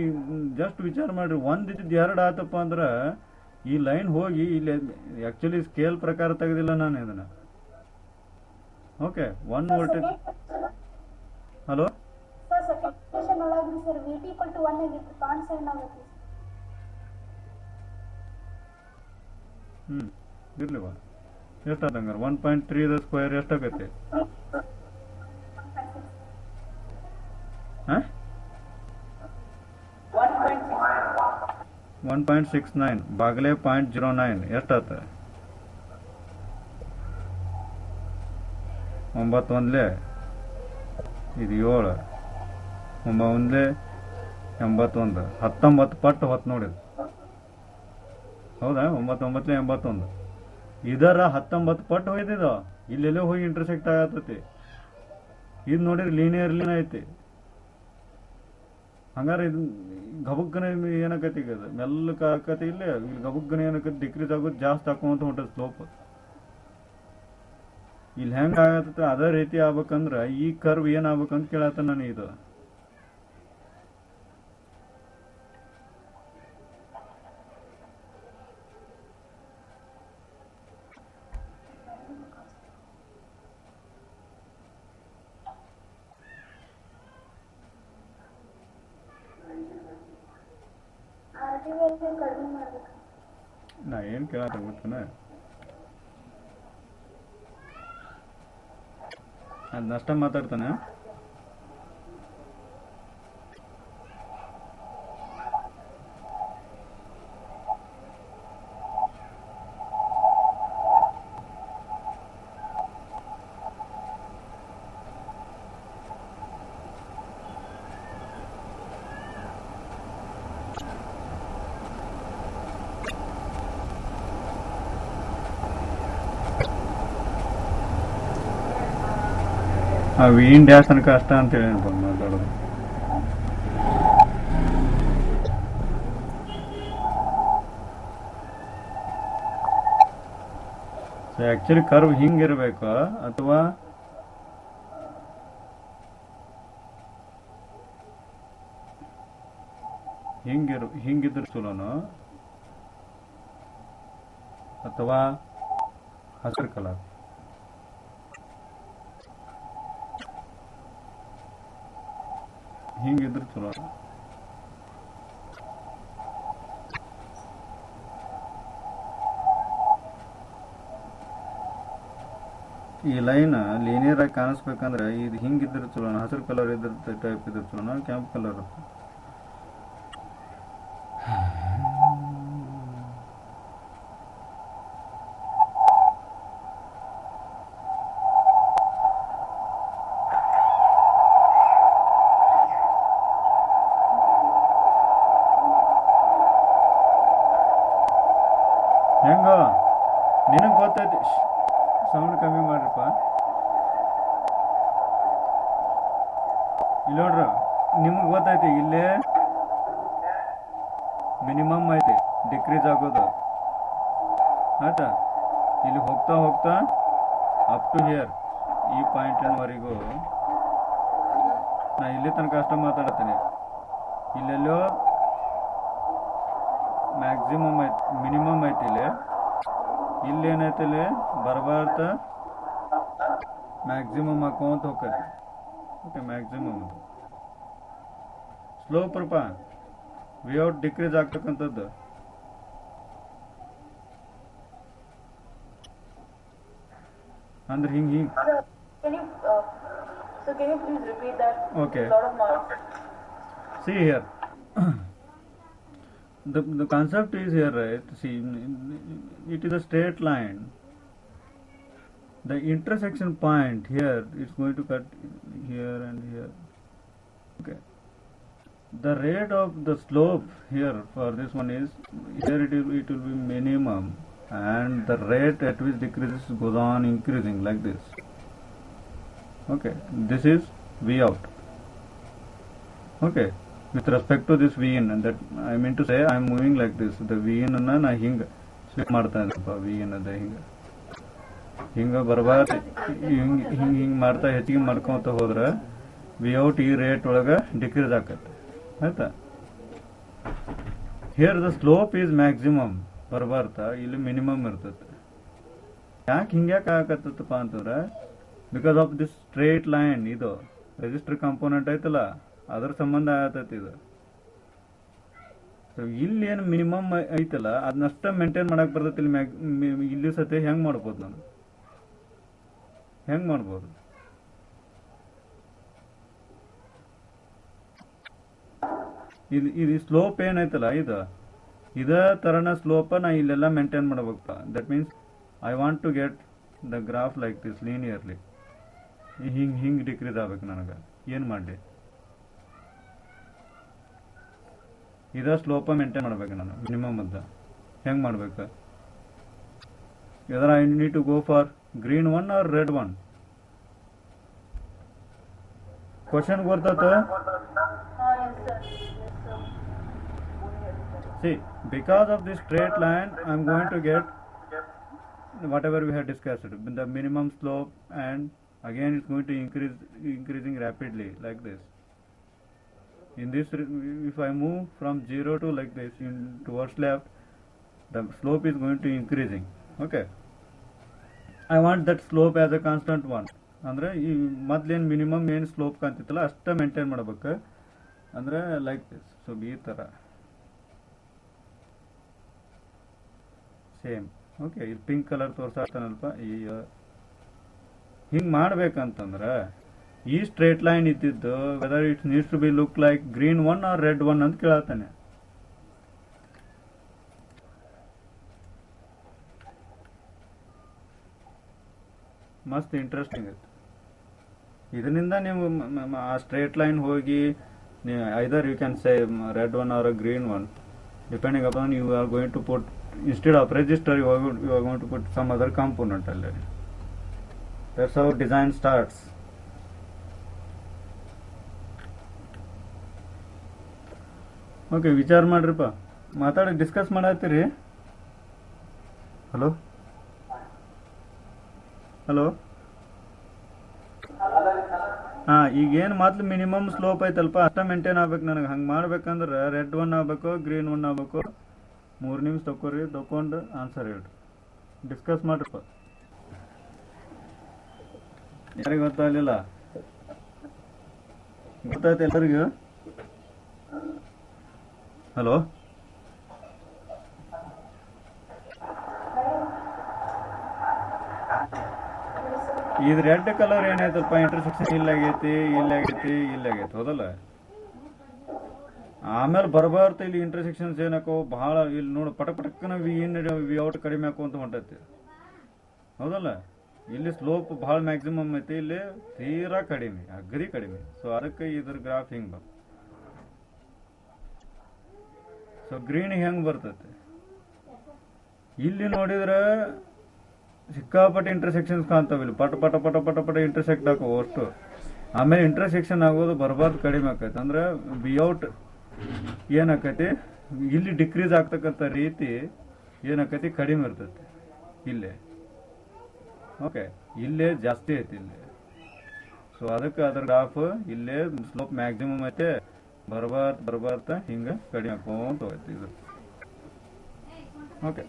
ಜಸ್ಟ್ ವಿಚಾರ ಮಾಡ್ರಿ 1 ಇದ್ದಿದ್ದು 2 ಆತಪ್ಪ ಅಂದ್ರ ಈ ಲೈನ್ ಹೋಗಿ ಇಲ್ಲಿ ಆಕ್ಚುಲಿ ಸ್ಕೇಲ್ ಪ್ರಕಾರ ತೆಗೆದಿಲ್ಲ ನಾನು ಇದನ್ನ okay 1 voltage hello sir second question ಒಳಗ್ರಿ ಸರ್ VT = 1 ಆಗಿತ್ತು 0.7 ಆಗುತ್ತೆ ಇರ್ಲಿವಾ ಎಷ್ಟಾದಂಗಾರ 1.3 ದ ಸ್ಕ್ವೇರ್ ಎಷ್ಟಾಗತ್ತೆ 1.69 ಬಾಗಲೇ 0.09 ಎಷ್ಟಾತ 9 ಒಂದ್ಲೆ ಇದು 7 9 ಒಂದ್ಲೆ 81 19 ಪಟ್ಟು ಹೊತ್ತು ನೋಡಿದ್ ಹೌದಾ 9 9 81 ಇದರ 19 ಪಟ್ಟು ಹೋಯ್ತಿದ ಇಲ್ಲೆಲ್ಲೇ ಹೋಗಿ ಇಂಟರ್ಸೆಕ್ಟ್ ಆಗತ್ತತಿ ಇದು ನೋಡಿದ್ರೆ ಲೀನಿಯರ್ಲಿನ ಐತಿ ಹಂಗಾರೆ ಇದು ಗಬಗ್ಗನ ಏನಾಕತಿ ಈಗ ಮೆಲ್ಲಕ್ಕೆ ಆಕತಿ ಇಲ್ಲೇ ಇಲ್ಲಿ ಗಬಗ್ಗನ ಏನಕತಿ ಡಿಕ್ರೀಸ್ ಆಗೋದು ಜಾಸ್ತಿ ಹಾಕೊಂತ ಹೊಂಟದ ಸ್ಲೋಪ್ ಇಲ್ಲಿ ಹೆಂಗ ಆಗತ್ತ ಅದೇ ರೀತಿ ಆಗ್ಬೇಕಂದ್ರ ಈ ಕರ್ವ್ ಏನ್ ಆಗ್ಬೇಕಂತ ಕೇಳತ್ತ ನಾನು ಇದು ನಾ ಏನ್ ಕೇಳತ್ತ ಗೊತ್ತನ ಅದ್ ನಷ್ಟ ಮಾತಾಡ್ತಾನೆ ಆ ವೀನ್ ಡ್ಯಾಶ್ ತನಕ ಅಷ್ಟ ಅಂತೇಳಿ ಮಾತಾಡೋದು ಸೊ ಆಕ್ಚುಲಿ ಕರ್ವ್ ಹಿಂಗಿರ್ಬೇಕು ಅಥವಾ ಹಿಂಗಿದ್ರು ಚಲೋನು ಅಥವಾ ಹಸಿರು ಕಲರ್ ಹಿಂಗಿದ್ರು ಚಲೋ ಈ ಲೈನ್ ಲೀನಿಯರ್ ಆಗಿ ಕಾಣಿಸ್ಬೇಕಂದ್ರೆ ಇದು ಹಿಂಗಿದ್ರೆ ಚಲೋ ಹಸಿರು ಕಲರ್ ಇದ್ರ ಟೈಪ್ ಇದ್ರೆ ಚಲೋ ಕೆಂಪು ಕಲರ್ ಹೆಂಗ ನಿನಗೆ ಗೊತ್ತೈತಿ ಸೌಂಡ್ ಕಮ್ಮಿ ಮಾಡ್ರಪ್ಪ ಇಲ್ಲಿ ನೋಡ್ರ ನಿಮ್ಗೆ ಗೊತ್ತೈತಿ ಇಲ್ಲೇ ಮಿನಿಮಮ್ ಐತಿ ಡಿಕ್ರೀಸ್ ಆಗೋದು ಆಯ್ತಾ ಇಲ್ಲಿ ಹೋಗ್ತಾ ಹೋಗ್ತಾ ಅಪ್ ಟು ಹಿಯರ್ ಈ ಪಾಯಿಂಟಿನವರೆಗೂ ನಾ ಇಲ್ಲಿ ತನಕ ಅಷ್ಟ ಮಾತಾಡ್ತೀನಿ ಇಲ್ಲೆಲ್ಲೋ ಮ್ಯಾಕ್ಸಿಮಮ್ ಐತಿ ಮಿನಿಮಮ್ ಐತಿ ಇಲ್ಲಿ ಏನೈತಿ ಇಲ್ಲಿ ಬರಬಾರ್ದ ಮ್ಯಾಕ್ಸಿಮಮ್ ಹಾಕೋಂತ ಹೋಗ್ತೈತಿ ಓಕೆ ಮ್ಯಾಕ್ಸಿಮಮ್ ಸ್ಲೋಪ್ ರೂಪ ವಿಔಟ್ ಡಿಕ್ರೀಸ್ ಆಗ್ತಕ್ಕಂಥದ್ದು ಅಂದ್ರೆ ಹಿಂಗ್ So can you please repeat that? Okay. Lot of noise. See here. the concept is here, right? See, it is a straight line. The intersection point here is going to cut here and here. Okay. The rate of the slope here for this one is here it will be minimum, and the rate at which decreases goes on increasing like this. Okay, this is V out. Okay, with respect to this V in, and that I mean to say I am moving like this. The V in na hinga switch ಮಾಡ್ತಾ ಇದ್ದಪ್ಪ V in ಅದ ಹಿಂಗ ಬರಬಾರ್ದು ಹಿಂಗ್ ಮಾಡ್ತಾ ಹೆಚ್ಚಿಗೆ ಮಾಡ್ಕೊಂತ ಹೋದ್ರೆ ವಿ ಔಟ್ ಈ ರೇಟ್ ಒಳಗೆ ಡಿಕ್ರೀಸ್ ಆಕತ್ತೆ ಆಯ್ತಾ. Here the slope is maximum ಬರಬಾರ್ದ, ಇಲ್ಲಿ ಮಿನಿಮಮ್ ಇರ್ತದೆ. ಯಾಕೆ ಹಿಂಗ್ಯಾಕೆ ಆಗತ್ತಪ್ಪ ಅಂತಂದ್ರೆ because of this straight line, ಇದು ರೆಜಿಸ್ಟರ್ ಕಾಂಪೋನೆಂಟ್ ಐತಲ್ಲ ಅದ್ರ ಸಂಬಂಧ ಆಗತೈತಿ ಇದು. ಸೊ ಇಲ್ಲಿ ಏನು ಮಿನಿಮಮ್ ಐತಲ್ಲ ಅದನ್ನಷ್ಟ ಮೇಂಟೈನ್ ಮಾಡಕ್ ಬರ್ತೈತಿ. ಇಲ್ಲಿ ಸತೆ ಹೆಂಗ್ ಮಾಡ್ಬೋದು ನಾನು, ಹೆಂಗ್ ಮಾಡ್ಬೋದು? ಇದು ಸ್ಲೋಪ್ ಏನೈತಲ್ಲ ಇದ ತರನ ಸ್ಲೋಪ್ ನಾ ಇಲ್ಲೆಲ್ಲ ಮೇಂಟೈನ್ ಮಾಡಬೇಕಪ್ಪ. That means I want to get the graph like this linearly. ಹಿಂಗ್ ಡಿಕ್ರೀಸ್ ಆಗ್ಬೇಕು ನನಗೆ. ಏನ್ ಮಾಡಲಿ? ಇದ ಸ್ಲೋಪ ಮೇಂಟೈನ್ ಮಾಡ್ಬೇಕು ನಾನು ಮಿನಿಮಮ್ ಅದ. ಹೆಂಗ್ ಮಾಡ್ಬೇಕು? I need to go for green one or red one? Question ಗೊತ್ತಾತ? See, because of this straight line, I am going to get whatever we have discussed, the minimum slope, and again it's going to increasing rapidly like this. In this, if I move from 0 to like this towards left, the slope is going to increasing. Okay. I want that slope as a constant one. ಅಂದ್ರೆ ಈ ಮೊದ್ಲೇನು ಮಿನಿಮಮ್ ಏನು ಸ್ಲೋಪ್ ಕಾಣ್ತಿತ್ತಲ್ಲ ಅಷ್ಟ ಮೇಂಟೈನ್ ಮಾಡ್ಬೇಕು. ಅಂದ್ರೆ ಲೈಕ್ ದಿಸ್. ಸೊ ಈ ತರ ಸೇಮ್. ಓಕೆ, ಇಲ್ಲಿ ಪಿಂಕ್ ಕಲರ್ ತೋರ್ಸಾಡ್ತಾನಲ್ಪ. ಈ ಹಿಂಗ್ ಮಾಡ್ಬೇಕಂತಂದ್ರ ಈ ಸ್ಟ್ರೇಟ್ ಲೈನ್ ಇದ್ದಿದ್ದು whether it needs to be look like green one or red one ಅಂತ ಕೇಳತ್ತಾನೆ. ಮಸ್ತ್ ಇಂಟ್ರೆಸ್ಟಿಂಗ್ ಐತಿ. ಇದರಿಂದ ನೀವು ಆ ಸ್ಟ್ರೇಟ್ ಲೈನ್ ಹೋಗಿ either you can say red one or green one depending upon you are going to put instead of register you are going to put some other component already. That's how design starts. Okay, ವಿಚಾರ ಮಾಡ್ರಿಪ್ಪ. ಮಾತಾಡಿ ಡಿಸ್ಕಸ್ ಮಾಡತ್ತೀರಿ. ಹಲೋ ಹಲೋ ಹಾ, ಈಗೇನು ಮೊದ್ಲು ಮಿನಿಮಮ್ ಸ್ಲೋಪ್ ಐತಲ್ಪ ಅಷ್ಟ ಮೇಂಟೈನ್ ಆಗ್ಬೇಕು ನನಗೆ. ಹಂಗೆ ಮಾಡ್ಬೇಕಂದ್ರೆ ರೆಡ್ ಒನ್ ಆಗ್ಬೇಕು, ಗ್ರೀನ್ ಒನ್ ಆಗ್ಬೇಕು. 3 ನಿಮಿಷ ತಕೊಂಡು ಆನ್ಸರ್ ಹೇಳ್ರಿ. ಡಿಸ್ಕಸ್ ಮಾಡ್ರಪ್ಪ. ಯಾರಿಗೆ ಗೊತ್ತಾಗಲಿಲ್ಲ? ಗೊತ್ತಾಯ್ತು ಎಲ್ಲರಿಗೂ? ಹಲೋ, ಇದು ರೆಡ್ ಕಲರ್ ಏನಾಯ್ತಪ್ಪ ಇಂಟರ್ಸೆಕ್ಷನ್ ಇಲ್ಲಾಗೈತಿ ಹೌದಲ್ಲ? ಆಮೇಲೆ ಬರಬಾರ್ದು ಇಲ್ಲಿ ಇಂಟರ್ಸೆಕ್ಷನ್ಸ್ ಏನಕ್ಕೋ ಬಹಳ ಇಲ್ಲಿ ನೋಡು ಪಟಕ್ಕನ ವಿ ಔಟ್ ಕಡಿಮೆ ಹಾಕೋ ಅಂತ ಹೊಂಟೈತಿ ಹೌದಲ್ಲ? ಇಲ್ಲಿ ಸ್ಲೋಪ್ ಬಹಳ ಮ್ಯಾಕ್ಸಿಮಮ್ ಐತಿ, ಇಲ್ಲಿ ತೀರಾ ಕಡಿಮೆ, ಅಗದಿ ಕಡಿಮೆ. ಸೊ ಅದಕ್ಕೆ ಇದ್ರ ಗ್ರಾಫ್ ಹಿಂಗ್ ಬರ್ತದೆ. ಸೊ ಗ್ರೀನ್ ಹೆಂಗ್ ಬರ್ತೈತೆ? ಇಲ್ಲಿ ನೋಡಿದ್ರೆ ಸಿಕ್ಕಾಪಟ್ಟೆ ಇಂಟರ್ಸೆಕ್ಷನ್ಸ್ ಕಾಣ್ತಾವ. ಇಲ್ಲಿ ಪಟ ಪಟ ಪಟ ಪಟ ಪಟ ಇಂಟರ್ಸೆಕ್ಟ್ ಹಾಕೋ ಅಷ್ಟು. ಆಮೇಲೆ ಇಂಟರ್ಸೆಕ್ಷನ್ ಆಗೋದು ಬರಬಾರ್ದು ಕಡಿಮೆ ಆಕೈತೆ. ಅಂದ್ರೆ ವಿ ಔಟ್ ಏನಾಕೈತಿ ಇಲ್ಲಿ ಡಿಕ್ರೀಸ್ ಆಗ್ತಕ್ಕಂಥ ರೀತಿ ಏನಾಕೈತಿ ಕಡಿಮೆ ಇರ್ತೈತಿ ಇಲ್ಲೇ. ಓಕೆ, ಇಲ್ಲೇ ಜಾಸ್ತಿ ಐತಿ ಇಲ್ಲಿ. ಸೊ ಅದಕ್ಕೆ ಅದ್ರ ಗ್ರಾಫ್ ಇಲ್ಲೇ ಸ್ಲೋಪ್ ಮ್ಯಾಕ್ಸಿಮಮ್ ಐತೆ, ಬರಬಾರ್ದ ಹಿಂಗ ಕಡಿಮೆ ಹಾಕೊಂತ ಹೋಯ್ತು ಇದು. ಓಕೆ,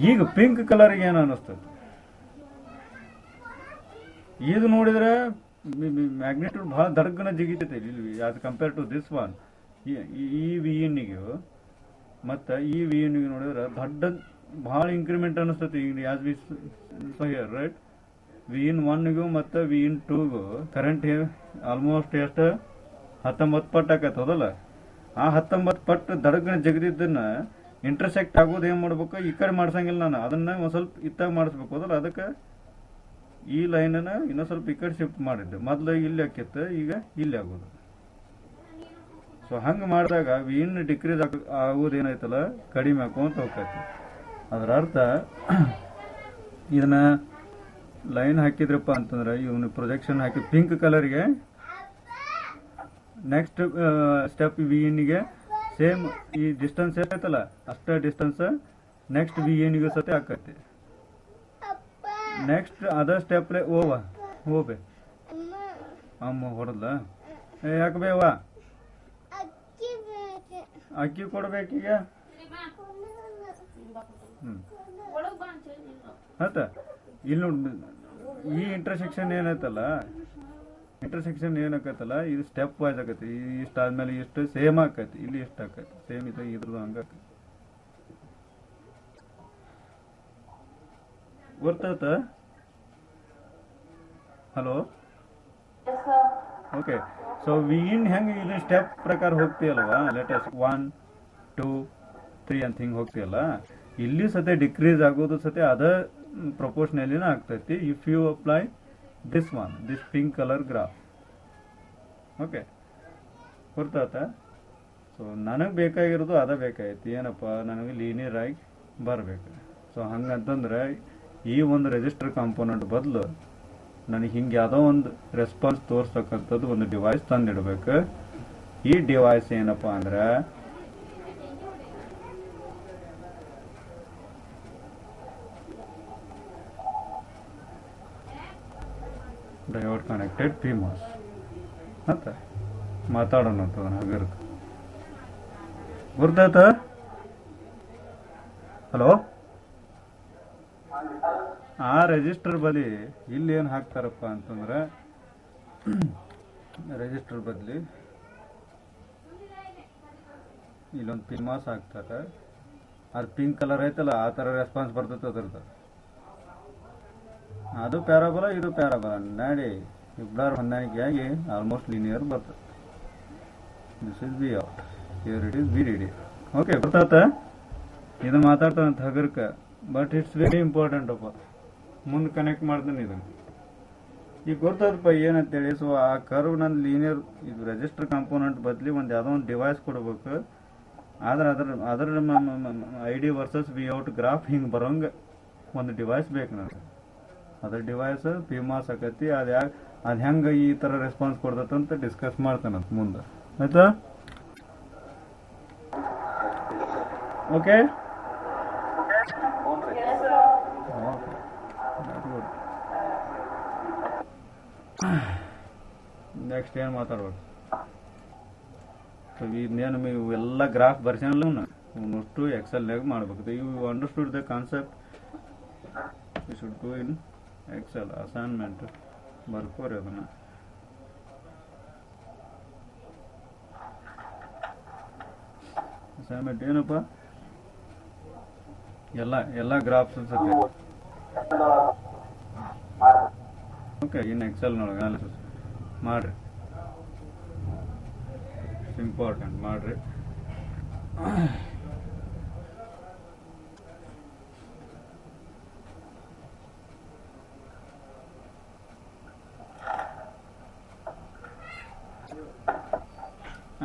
ಈಗ ಪಿಂಕ್ ಕಲರ್ಗೆ ಏನು ಅನಿಸ್ತದೆ? ಇದು ನೋಡಿದ್ರೆ ಮ್ಯಾಗ್ನಿಟ್ಯೂಡ್ ಬಹಳ ದಡ್ಗನ ಜಿಗಿತೈತೆ ಇಲ್ಲಿ as compare to this one. ಈ ವಿ ಎನ್ನಿಗೂ ಮತ್ತು ಈ ವಿ ಎನ್ನಿಗೂ ನೋಡಿದ್ರೆ ದೊಡ್ಡ ಬಹಳ ಇಂಕ್ರಿಮೆಂಟ್ ಅನಿಸ್ತೈತಿ. ಈಗ as we here right, V in 1ಗೂ ಮತ್ತು ವಿ ಇನ್ 2ಗೂ ಕರೆಂಟ್ ಆಲ್ಮೋಸ್ಟ್ ಎಷ್ಟು 19 ಪಟ್ಟು ಆಕೈತೆ ಹೌದಲ್ಲ? ಆ 19 ಪಟ್ಟು ದಡಗಣ ಜಗದಿದ್ದನ್ನ ಇಂಟರ್ಸೆಕ್ಟ್ ಆಗೋದು ಏನು ಮಾಡ್ಬೇಕು, ಈ ಕಡೆ ಮಾಡ್ಸಂಗಿಲ್ಲ ನಾನು, ಅದನ್ನ ಒಂದು ಸ್ವಲ್ಪ ಇತ್ತಾಗ ಮಾಡಿಸ್ಬೇಕು ಹೌದಲ್ಲ. ಅದಕ್ಕೆ ಈ ಲೈನನ್ನ ಇನ್ನೊಂದು ಸ್ವಲ್ಪ ಈ ಕಡೆ ಶಿಫ್ಟ್ ಮಾಡಿದ್ದೆ. ಮೊದಲು ಇಲ್ಲಿ ಹಾಕಿತ್ತು, ಈಗ ಇಲ್ಲಿ ಆಗೋದು. ಸೊ ಹಂಗೆ ಮಾಡಿದಾಗ ಇನ್ನು ಡಿಕ್ರೀಸ್ ಆಗೋದು ಏನಾಯ್ತಲ್ಲ, ಕಡಿಮೆ ಹಾಕೋಂತ ಹೋಗ್ತೈತಿ. ಅದರ ಅರ್ಥ ಇದನ್ನ ಲೈನ್ ಹಾಕಿದ್ರಪ್ಪ ಅಂತಂದ್ರೆ ಇವನು ಪ್ರೊಜೆಕ್ಷನ್ ಹಾಕಿ ಪಿಂಕ್ ಕಲರ್ಗೆ ನೆಕ್ಸ್ಟ್ ಸ್ಟೆಪ್ ವಿ ಎನ್ಗೆ ಸೇಮ್ ಈ ಡಿಸ್ಟೆನ್ಸ್ ಏನಾಯ್ತಲ್ಲ ಅಷ್ಟೇ ಡಿಸ್ಟೆನ್ಸ್ ನೆಕ್ಸ್ಟ್ ವಿ ಎನ್ಗೆ ಸತಿ ಹಾಕೈತಿ. ನೆಕ್ಸ್ಟ್ ಅದರ್ ಸ್ಟೆಪ್ಲೆ ಹೋಗ್ಬೇ ಅಮ್ಮ ಹೊಡೆದ ಯಾಕೆ ಬೇವಾ ಅಕ್ಕಿ ಕೊಡ್ಬೇಕೀಗ. ಆತ ಇಲ್ಲಿ ಈ ಇಂಟರ್ಸೆಕ್ಷನ್ ಏನೈತಲ್ಲ, ಇಂಟರ್ಸೆಕ್ಷನ್ ಏನಾಕೈತಲ್ಲ ಇದು ಸ್ಟೆಪ್ ವೈಸ್ ಆಕೈತಿ. ಇಷ್ಟ ಆದ್ಮೇಲೆ ಇಷ್ಟು ಸೇಮ್ ಆಕೈತಿ, ಇಲ್ಲಿ ಇಷ್ಟ ಆಕೈತಿ ಸೇಮ್ ಇದೆ, ಇದ್ರದ್ದು ಹಂಗಾಕೈತಿ. ಗೊತ್ತಾತ? Hello, okay. ಸೊ ವಿನ್ ಹೆಂಗೆ ಇದನ್ನ ಸ್ಟೆಪ್ ಪ್ರಕಾರ ಹೋಗ್ತೀಯಲ್ವಾ, ಲೇಟೆಸ್ಟ್ 1 2 3 ಅಂತ ಹಿಂಗೆ ಹೋಗ್ತೀಯಲ್ಲ, ಇಲ್ಲಿ ಸತೆ ಡಿಕ್ರೀಸ್ ಆಗೋದು ಸತೆ ಅದ ಪ್ರಪೋರ್ಷನಲಿನ ಆಗ್ತೈತಿ if you apply this pink colour graph. Okay, ಗೊತ್ತಾತ? ಸೊ ನನಗೆ ಬೇಕಾಗಿರೋದು ಅದ ಬೇಕಾಗೈತಿ, ಏನಪ್ಪ ನನಗೆ ಲೀನಿಯರ್ ಆಗಿ ಬರಬೇಕು. ಸೊ ಹಂಗಂತಂದ್ರೆ ಈ ಒಂದು ರೆಜಿಸ್ಟರ್ ಕಾಂಪೋನೆಂಟ್ ಬದಲು ನನಗೆ ಹಿಂಗೆ ಯಾವುದೋ ಒಂದು ರೆಸ್ಪಾನ್ಸ್ ತೋರಿಸ್ತಕ್ಕಂಥದ್ದು ಒಂದು ಡಿವೈಸ್ ತಂದಿಡ್ಬೇಕು. ಈ ಡಿವೈಸ್ ಏನಪ್ಪ ಅಂದ್ರೆ ಡಯೋಡ್ ಕನೆಕ್ಟೆಡ್ PMOS ಅಂತ ಮಾತಾಡೋಣ ಅಂತ ಹಗರ್ಕ. ಗುರ್ತಾಯ್ತ? ಹಲೋ, ಆ ರೆಜಿಸ್ಟರ್ ಬದಲಿ ಇಲ್ಲಿ ಏನು ಹಾಕ್ತಾರಪ್ಪ ಅಂತಂದ್ರೆ ರೆಜಿಸ್ಟರ್ ಬದಲಿ ಇಲ್ಲೊಂದು PMOS ಹಾಕ್ತಾರೆ. ಅದು ಪಿಂಕ್ ಕಲರ್ ಐತಲ್ಲ ಆ ಥರ ರೆಸ್ಪಾನ್ಸ್ ಬರ್ತೈತೆ ಅದ್ರದ್ದು. ಅದು ಪ್ಯಾರಾಬೋಲಾ ಇದು ಪ್ಯಾರಾಬೋಲಾ ನಾಡಿ ಇಬ್ಬರ ಹೊಂದಾಣಿಕೆಯಾಗಿ ಆಲ್ಮೋಸ್ಟ್ ಲೀನಿಯರ್ ಬರ್ತದೆ. This is V out, here it is V ready. Okay, ಗೊತ್ತಾತ? ಇದನ್ನ ಮಾತಾಡ್ತಾನಂತ ಹಗರ್ಕ, ಬಟ್ ಇಟ್ಸ್ ವೆರಿ ಇಂಪಾರ್ಟೆಂಟ್ ಅಪ್ಪ. ಮುಂದೆ ಕನೆಕ್ಟ್ ಮಾಡ್ತಾನೆ ಇದನ್ನು. ಈಗ ಗೊತ್ತಾದಪ್ಪ ಏನಂತೇಳಿ. ಸೊ ಆ ಕರ್ವ್ ನನ್ನ ಲೀನಿಯರ್ ಇದು ರೆಜಿಸ್ಟರ್ ಕಾಂಪೋನೆಂಟ್ ಬದಲಿ ಒಂದು ಯಾವುದೋ ಒಂದು ಡಿವೈಸ್ ಕೊಡ್ಬೇಕು. ಆದ್ರೆ ಅದರ ID versus V out graph ಹಿಂಗೆ ಬರೋಂಗೆ ಒಂದು ಡಿವೈಸ್ ಬೇಕು ನನಗೆ. ಅದ್ರ ಡಿವೈಸ್ PMOS ಆಕತಿ. ಅದು ಹೆಂಗೆ ಈ ಥರ ರೆಸ್ಪಾನ್ಸ್ ಕೊಡ್ತಂತ ಡಿಸ್ಕಸ್ ಮಾಡ್ತಾನಂತ ಮುಂದೆ. ಆಯ್ತಾ? ಓಕೆ, ನೆಕ್ಸ್ಟ್ ಏನು ಮಾತಾಡ್ಬೇಕು? ಇನ್ನೇನು ಇವೆಲ್ಲ ಗ್ರಾಫ್ ಬರ್ಸನಲ್ಲ ಇವನ್ನಷ್ಟು ಎಕ್ಸೆಲ್ನಾಗ ಮಾಡ್ಬೇಕು. You understood the concept, you should do in Excel. Assignment ಬರ್ಕೋರಿ ಅದನ್ನ. ಅಸೈನ್ಮೆಂಟ್ ಏನಪ್ಪ, ಎಲ್ಲ ಗ್ರಾಫ್ಸ್ ಅನ್ಸುತ್ತೆ. ಓಕೆ, ಇನ್ ಎಕ್ಸೆಲ್ನೊಳಗೆ ಅನಾಲಿಸಿಸ್ ಮಾಡ್ರಿ, ಇಂಪಾರ್ಟೆಂಟ್ ಮಾಡ್ರಿ.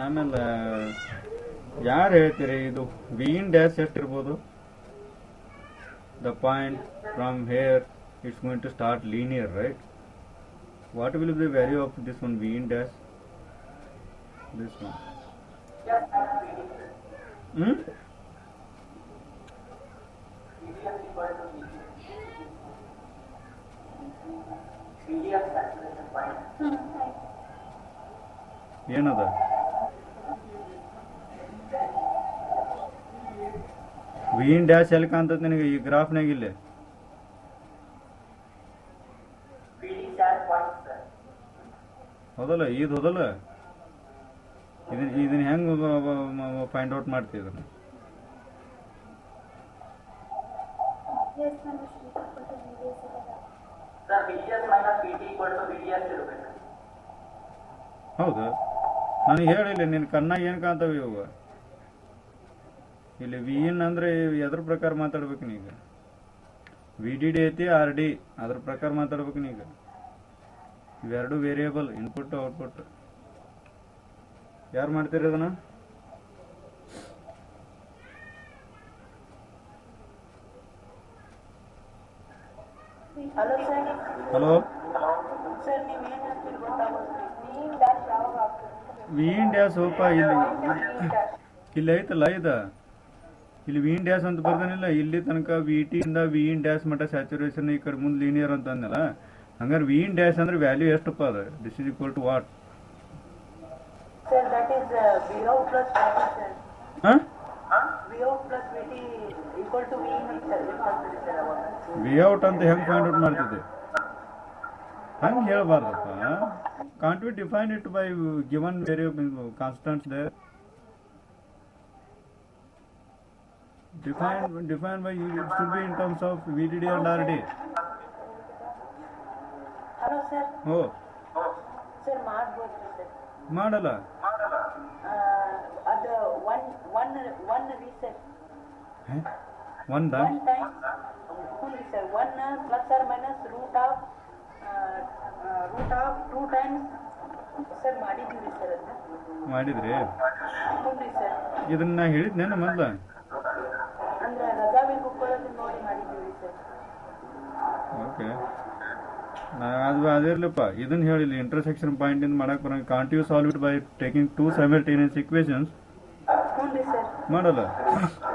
ಆಮೇಲೆ ಯಾರು ಹೇಳ್ತೀರಿ ಇದು ವಿನ್ ಡ್ಯಾಶ್ ಎಷ್ಟಿರ್ಬೋದು? The point from here it's going to start linear, right? What will be the value of this one V in dash? This one. ಏನದ? V in dash ಎಲ್ಲಿ ಕಾಣ್ತದೆ ನಿನಗೆ ಈ ಗ್ರಾಫ್ನಾಗ? ಇಲ್ಲಿ ಹೌದಲ್ಲ, ಇದು ಹೌದಲ್ಲ. ಇದನ್ನ ಹೆಂಗ್ ಫೈಂಡ್ ಔಟ್ ಮಾಡ್ತೀವಿ? ಇದನ್ನ ಹೌದು, ನನಗೆ ಹೇಳಿಲ್ಲ ನಿನ್ನ ಕಣ್ಣಾಗ ಏನು ಕಾಣ್ತಾವೆ ಇವು ಇಲ್ಲಿ ವಿ ಇನ್ ಅಂದರೆ ಎದ್ರ ಪ್ರಕಾರ ಮಾತಾಡ್ಬೇಕು ನೀಗ ವಿ ಡಿ ಡಿ ಐತಿ ಆರ್ ಡಿ ಅದ್ರ ಪ್ರಕಾರ ಮಾತಾಡ್ಬೇಕು ನೀಗ ಇವೆರಡು ವೇರಿಯೇಬಲ್ ಇನ್ಪುಟ್ ಔಟ್ಪುಟ್ ಯಾರು ಮಾಡ್ತೀರಿ ಅದನ್ನ ಹಲೋ ಸರ್ ಹಲೋ ಸರ್ ನೀವು ಏನು ಹೇಳ್ತೀರಿ ಗೊತ್ತಾಗೋದ್ರಿ Mean dash ಯಾವಾಗ ಆಗ್ತದೆ? ವೀನ್ ಡ್ಯಾಸ್ ಹೋಪ ಇಲ್ಲಿ ಇಲ್ಲಿ ಐತಲ್ಲ ಇದ ಇಲ್ಲಿ ವೀನ್ ಡ್ಯಾಸ್ ಅಂತ ಬರ್ದಾನಿಲ್ಲ ಇಲ್ಲಿ ತನಕ ವಿ ಟಿ ಇಂದ ವೀನ್ ಡ್ಯಾಸ್ ಮಟ್ಟ ಸ್ಯಾಚುರೇಷನ್ ಈ ಕಡೆ ಮುಂದೆ ಲೀನಿಯರ್ ಅಂತ ಅಂದಲ್ಲ ಹಂಗಾರೆ ವೀನ್ ಡ್ಯಾಸ್ ಅಂದ್ರೆ ವ್ಯಾಲ್ಯೂ ಎಷ್ಟಪ್ಪ ಅದ this is equal to what sir that is V out plus V T sir ಹಾಂ V out plus V T equal to V in sir sir ಅವಾಗ ವಿ ಔಟ್ ಅಂತ ಹೆಂಗೆ ಫೈಂಡ್ ಔಟ್ ಮಾಡ್ತಿದ್ದೆ ಹಂಗೆ ಹೇಳ್ಬಾರ್ದಪ್ಪ can't we define it by given variable constants they define by it should be in terms of V D D and R D hello sir oh sir ಮಾಡ್ಬೋದ್ರಿ ಸರ್ ಮಾಡಲ್ಲ ಅದು ಒನ್ ರೀ ಸರ್ ಒಂದ ಒನ್ ಟೈಮ್ ಹ್ಞೂ ರೀ sir one plus or minus root of two times sir ಮಾಡಿದ್ದೀವಿ ರೀ ಸರ್ ಅದನ್ನ ಮಾಡಿದ್ರಿ ಹ್ಞೂ ರೀ ಸರ್ ಇದನ್ನ ಹೇಳಿದ್ನೇನು ಮೊದ್ಲ ಅಂದ್ರೆ ರಜಾವಿಗೆ ಕುಕ್ಕೊಳ್ಳೋದನ್ನ ನೋಡಿ ಮಾಡಿದ್ದೀವಿ ರೀ ಸರ್ ಓಕೆ ಅದು ಅದಿರ್ಲಪ್ಪ ಇದನ್ನ ಹೇಳಿಲ್ಲ ಇಂಟರ್ಸೆಕ್ಷನ್ ಪಾಯಿಂಟ್ ಇಂದ ಮಾಡಕ್ ಬರಂಗ can't you solve it by taking two simultaneous equations ಹ್ಞೂ ರೀ ಸರ್ ಮಾಡಲ್ಲ ಹ್ಞೂ ರೀ sir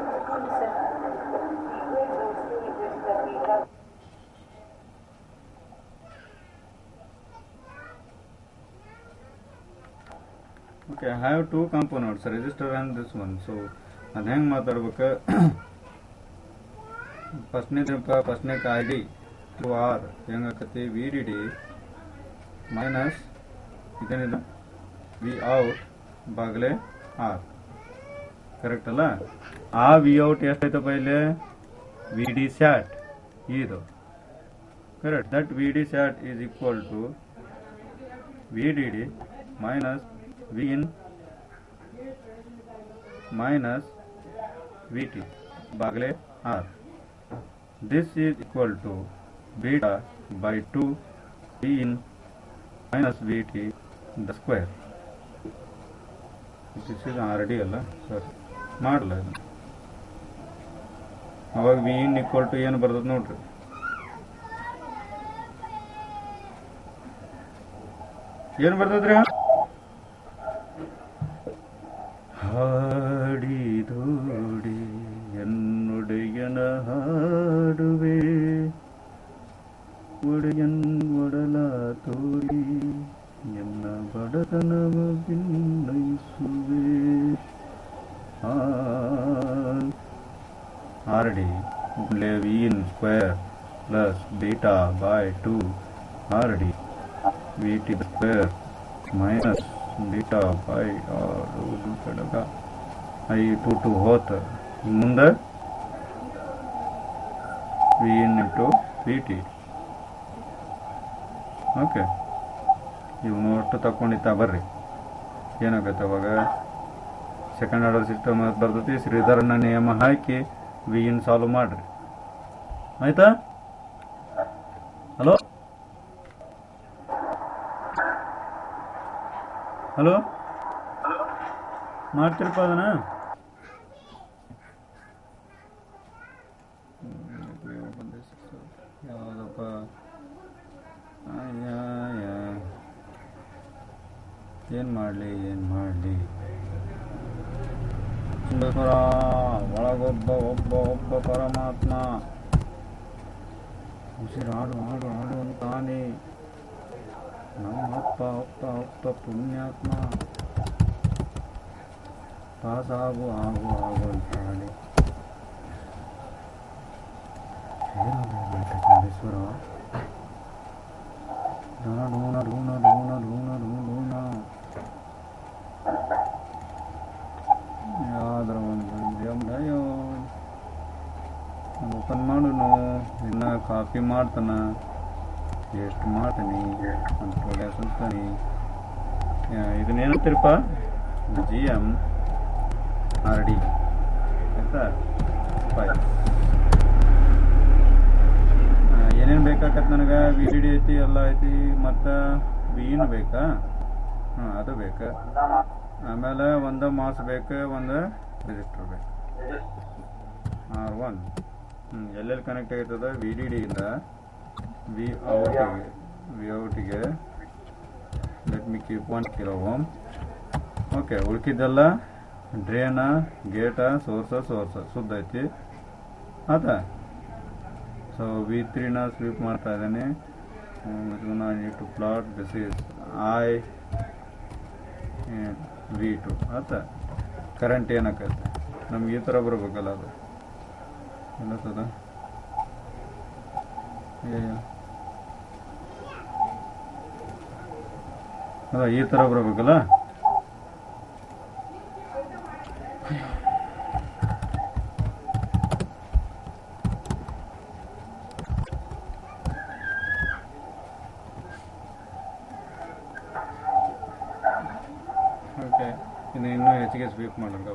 okay I have two components resistor and this one so ಅದು ಹೆಂಗೆ ಮಾತಾಡ್ಬೇಕು ಫಸ್ಟ್ನೇ ಐ ಡಿ ಟು ಆರ್ ಹೆಂಗಾಕತಿ ವಿ ಡಿ ಡಿ ಮೈನಸ್ ಇದೇನಿದೆ ವಿ ಔಟ್ ಬಾಗಲೆ ಆರ್ ಕರೆಕ್ಟ್ ಅಲ್ಲ ಆ ವಿ ಔಟ್ ಎಷ್ಟೈತಪ್ಪ ಇಲ್ಲಿ ವಿ ಡಿ ಸ್ಯಾಟ್ ಇದು correct that V D sat is equal to V D D minus V in minus V T ಬಾಗಲೆ R this is equal to beta by 2 v in minus vt the square this is rd ಅಲ್ಲ ಸರಿ ಮಾಡಲ್ಲ ಅವಾಗ v in equal to ಏನು ಬರ್ತದೆ ನೋಡ್ರಿ ಏನು ಬರ್ತದ್ರಿ ಹಾಡಿದೋಡಿ ಎನ್ನುಡೆಯನ ಹಾಡುವೆ ಒಡೆಯನ್ ಒಡಲ ತೋರಿ ಎನ್ನ ಬಡತನವ ಭಿನ್ನಯಿಸುವೆ R D V in square plus beta by 2 R D V T square minus beta by ಆರು ಕಡಗ ಐ ಟು ಹೋತ ಮುಂದೆ V in into V T okay ಇವನು ಅಷ್ಟು ತಗೊಂಡಿತ್ತ ಬರ್ರಿ ಏನಾಗತ್ತೆ ಅವಾಗ ಸೆಕೆಂಡ್ ಆರ್ಡರ್ ಸಿಸ್ಟಮ್ ಬರ್ತೈತಿ ಶ್ರೀಧರನ ನಿಯಮ ಹಾಕಿ ವಿ ಇನ್ ಸಾಲ್ವ್ ಮಾಡ್ರಿ ಆಯ್ತಾ ಹಲೋ ಹಲೋ ಮಾಡ್ತಿರಪ್ಪ ಅದನ್ನ ಯಾವುದಪ್ಪ ಏನು ಮಾಡಲಿ ಒಳಗೊಬ್ಬ ಒಬ್ಬ ಪರಮಾತ್ಮ ಉಸಿರಾಡು ಆಡು ಅಂತಾನೆ ನಮ್ಮ ಅಪ್ಪ ಪುಣ್ಯಾತ್ಮ ಪಾಸಾಗು ಆಗು ಅಂತಾನೆ ೇಶ್ವರ ಢೂಣ ಯಾವ್ದ್ರ ಒಂದು ಓಪನ್ ಮಾಡುನು ಇನ್ನು ಕಾಪಿ ಮಾಡ್ತಾನ ಎಷ್ಟು ಮಾಡ್ತೀನಿ ಅಂತ ಸುಲ್ತಾನಿ ಇದನ್ನೇನಂತೀರಪ್ಪ, GM RD ಆಯ್ತಾ ಫೈಲ್. ಏನೇನು ಬೇಕಾಗತ್ತೆ ನನಗೆ? VDD ಐತಿ, ಎಲ್ಲ ಐತಿ, ಮತ್ತು Vin ಬೇಕಾ? ಹಾಂ, ಅದು ಬೇಕಾ. ಆಮೇಲೆ ಒಂದು ಮಾಸ್ ಬೇಕು, ಒಂದು ರಿಜಿಸ್ಟರ್ ಬೇಕು. R1 ಎಲ್ಲೆಲ್ಲಿ ಕನೆಕ್ಟ್ ಆಗ್ತದೆ? VDD ಇಂದ Voutಗೆ let me keep 1 kilo ohm. Okay, ಉಳ್ಕಿದ್ದೆಲ್ಲ ಡ್ರೇನ, ಗೇಟ, ಸೋರ್ಸ ಸುದ್ದ ಐತಿ ಆಯ್ತಾ. ಸೊ V3ನ ಸ್ವೀಪ್ ಮಾಡ್ತಾ ಇದ್ದೇನೆ. I need to plot this is V2 ಆಯ್ತಾ. ಕರೆಂಟ್ ಏನಾಕೈತೆ ನಮ್ಗೆ ಈ ಥರ ಬರಬೇಕಲ್ಲ, ಅದು ಎಲ್ಲತ್ತದ ಅದ ಈ ಥರ ಬರಬೇಕಲ್ಲ. ಓಕೆ, ಇನ್ನು ಇನ್ನೂ ಹೆಚ್ಚಿಗೆ ಸ್ವೀಪ್ ಮಾಡೋಣ.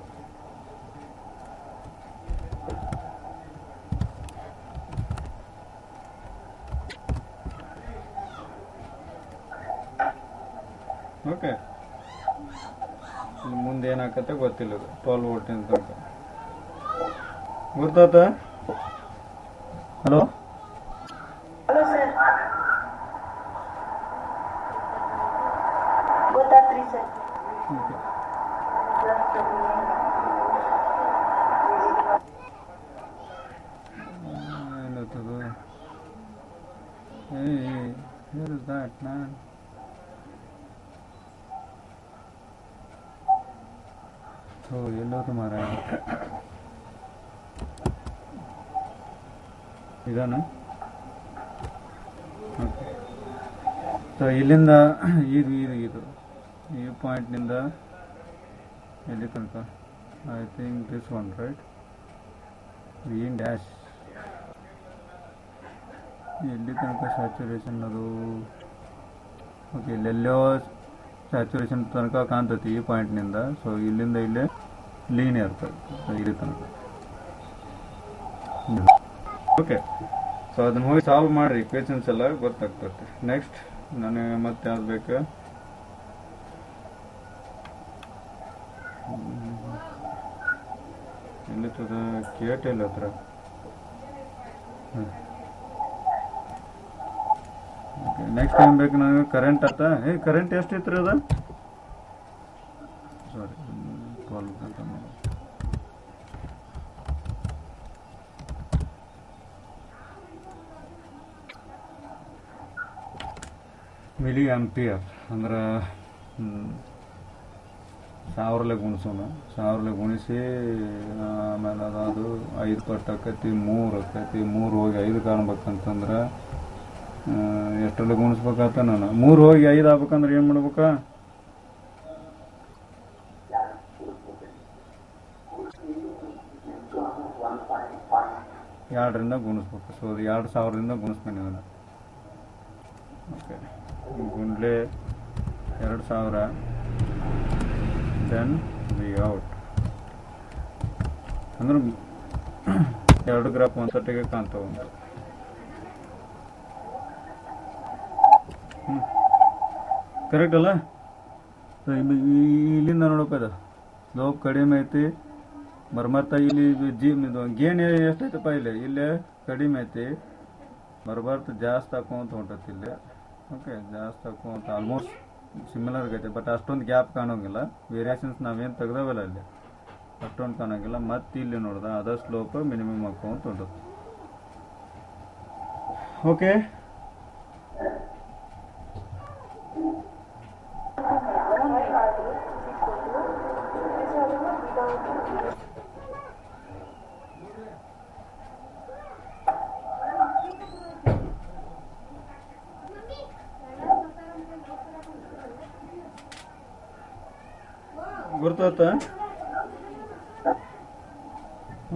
ಓಕೆ, ಮುಂದೆ ಏನಾಗತ್ತೆ ಗೊತ್ತಿಲ್ಲ. 12 ವೋಲ್ಟ್ ತನಕ ಗೊತ್ತಾತ. ಹಲೋ ಹಲೋ ಸರ್, ಗೊತ್ತಾತ್ರಿ ಸರ್. ಓಕೆ, ಏನತ್ತದು? Where is that, man? So ಎಲ್ಲೋದು ಮಾರ ಇದಾನ. ಓಕೆ, ಸೊ ಇಲ್ಲಿಂದ ಇದು ಈ ಪಾಯಿಂಟ್ನಿಂದ ಎಲ್ಲಿ ತನಕ? I think this one right, Vin dash. ಎಲ್ಲಿ ತನಕ ಸ್ಯಾಚುರೇಷನ್ ಅದು? ಓಕೆ, ಇಲ್ಲೆಲ್ಲೋ ಸ್ಯಾಚುರೇಷನ್ ತನಕ ಕಾಣ್ತೈತಿ ಈ ಪಾಯಿಂಟ್ನಿಂದ. ಸೊ ಇಲ್ಲಿಂದ ಇಲ್ಲೇ ಲೀನ್ ಇರ್ತದೆ, ಸೊ ಇಲ್ಲಿ ತನಕ. ಓಕೆ, ಸೊ ಅದನ್ನ ಹೋಗಿ ಸಾಲ್ವ್ ಮಾಡಿರಿ, ಇಕ್ವೇಷನ್ಸ್ ಎಲ್ಲ ಗೊತ್ತಾಗ್ತದೆ. ನೆಕ್ಸ್ಟ್ ನನಗೆ ಮತ್ತೆ ಯಾವ್ದು ಬೇಕು? ಎಲ್ಲಿರ್ತದ? ಕೇಟ್ ಇಲ್ಲ ಹತ್ರ. ಓಕೆ, ನೆಕ್ಸ್ಟ್ ಟೈಮ್ ಬೇಕು ನನಗೆ ಕರೆಂಟ್ ಆತ. ಕರೆಂಟ್ ಎಷ್ಟು ಇತ್ತು ಅದ? ಸಾರಿ, 12 ಅಂತ ಮಿಲಿ ಆಂಪಿಯರ್ ಅಂದ್ರೆ 1000 ಗುಣಿಸೋಣ. 1000 ಗುಣಿಸಿ ಆಮೇಲೆ ಅದು 5 ಪಟ್ಟು ಆಕೈತಿ, 3 ಆಕೈತಿ. 3 ಹೋಗಿ 5 ಕಾಣ್ಬೇಕಂತಂದ್ರೆ ಎಷ್ಟರಲ್ಲಿ ಗುಣಿಸ್ಬೇಕಾತ? ನಾನು 3 ಹೋಗಿ 5 ಆಗ್ಬೇಕಂದ್ರೆ ಏನು ಮಾಡ್ಬೇಕಾ? ಎರಡರಿಂದ ಗುಣಿಸ್ಬೇಕು. ಸೊ 2000ರಿಂದ ಗುಣಿಸ್ತೀನಿ ನಾನು. ಓಕೆ, ಗುಂಡ್ಲೆ 2000 ದೆನ್ Vout ಅಂದ್ರೆ 2 ಗ್ರಾಫ್ ಒಂದ್ಸಟ್ಟಿಗೆ ಕಾಣ್ತಾವ. ಕರೆಕ್ಟ್ ಅಲ್ಲ? ಇಲ್ಲಿಂದ ನೋಡೋಕದ ಸ್ಲೋಪ್ ಕಡಿಮೆ ಐತಿ, ಬರ್ಮರ್ತಾ ಇಲ್ಲಿ ಗೇನ್ ಎಷ್ಟೈತಪ್ಪ? ಇಲ್ಲೇ ಕಡಿಮೆ ಐತಿ, ಬರ್ಬರ್ತ ಜಾಸ್ತಿ ಹಾಕೊಂತ ಹೊಂಟತಿ ಇಲ್ಲಿ. ಓಕೆ, ಜಾಸ್ತಿ ಹಾಕೊಂತ ಆಲ್ಮೋಸ್ಟ್ ಸಿಮಿಲರ್ ಆಗೈತೆ, ಬಟ್ ಅಷ್ಟೊಂದು ಗ್ಯಾಪ್ ಕಾಣೋಂಗಿಲ್ಲ. ವೇರಿಯೇಷನ್ಸ್ ನಾವೇನು ತೆಗ್ದಾವಲ್ಲ ಅಲ್ಲಿ ಅಷ್ಟೊಂದು ಕಾಣೋಂಗಿಲ್ಲ. ಮತ್ತೆ ಇಲ್ಲಿ ನೋಡ್ದ ಅದ ಸ್ಲೋಪ್ ಮಿನಿಮಮ್ ಹಾಕೊಂತ ಹೊಂಟತಿ. ಓಕೆ, ಗೊತ್ತಾತ?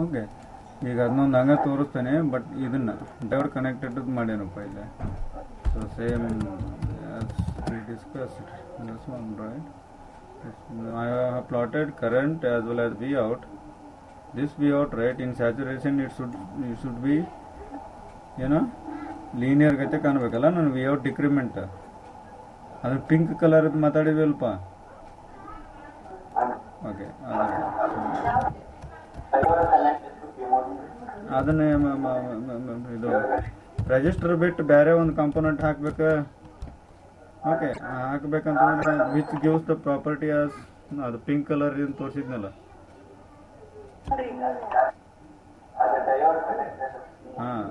ಓಕೆ, ಈಗ ಅದನ್ನೊಂದು ಹಂಗೆ ತೋರಿಸ್ತೇನೆ, ಬಟ್ ಇದನ್ನ ಡೈವರ್ ಕನೆಕ್ಟೆಡ್ ಮಾಡ್ಯಾನಪ್ಪ ಇಲ್ಲಿ. So same we discussed this one, right? I have plotted current as well as V out. This V out, right, in saturation it should be, you know, linear ಗತೆ ಕಾಣಬೇಕಲ್ಲ. ನಾನು V out ಡಿಕ್ರಿಮೆಂಟ್ ಅದು ಪಿಂಕ್ ಕಲರ್ ಮಾತಾಡಿದ್ವಲ್ಪ. ಓಕೆ, ಅದನ್ನೇ ಇದು ರೆಜಿಸ್ಟರ್ ಬಿಟ್ಟು ಬೇರೆ ಒಂದು ಕಾಂಪೋನೆಂಟ್ ಹಾಕ್ಬೇಕು. ಓಕೆ, ಹಾಕ್ಬೇಕಂತಂದ್ರೆ which gives the property as ಅದು ಪಿಂಕ್ ಕಲರ್ ಏನು ತೋರಿಸಿದ್ನಲ್ಲ. ಹಾಂ,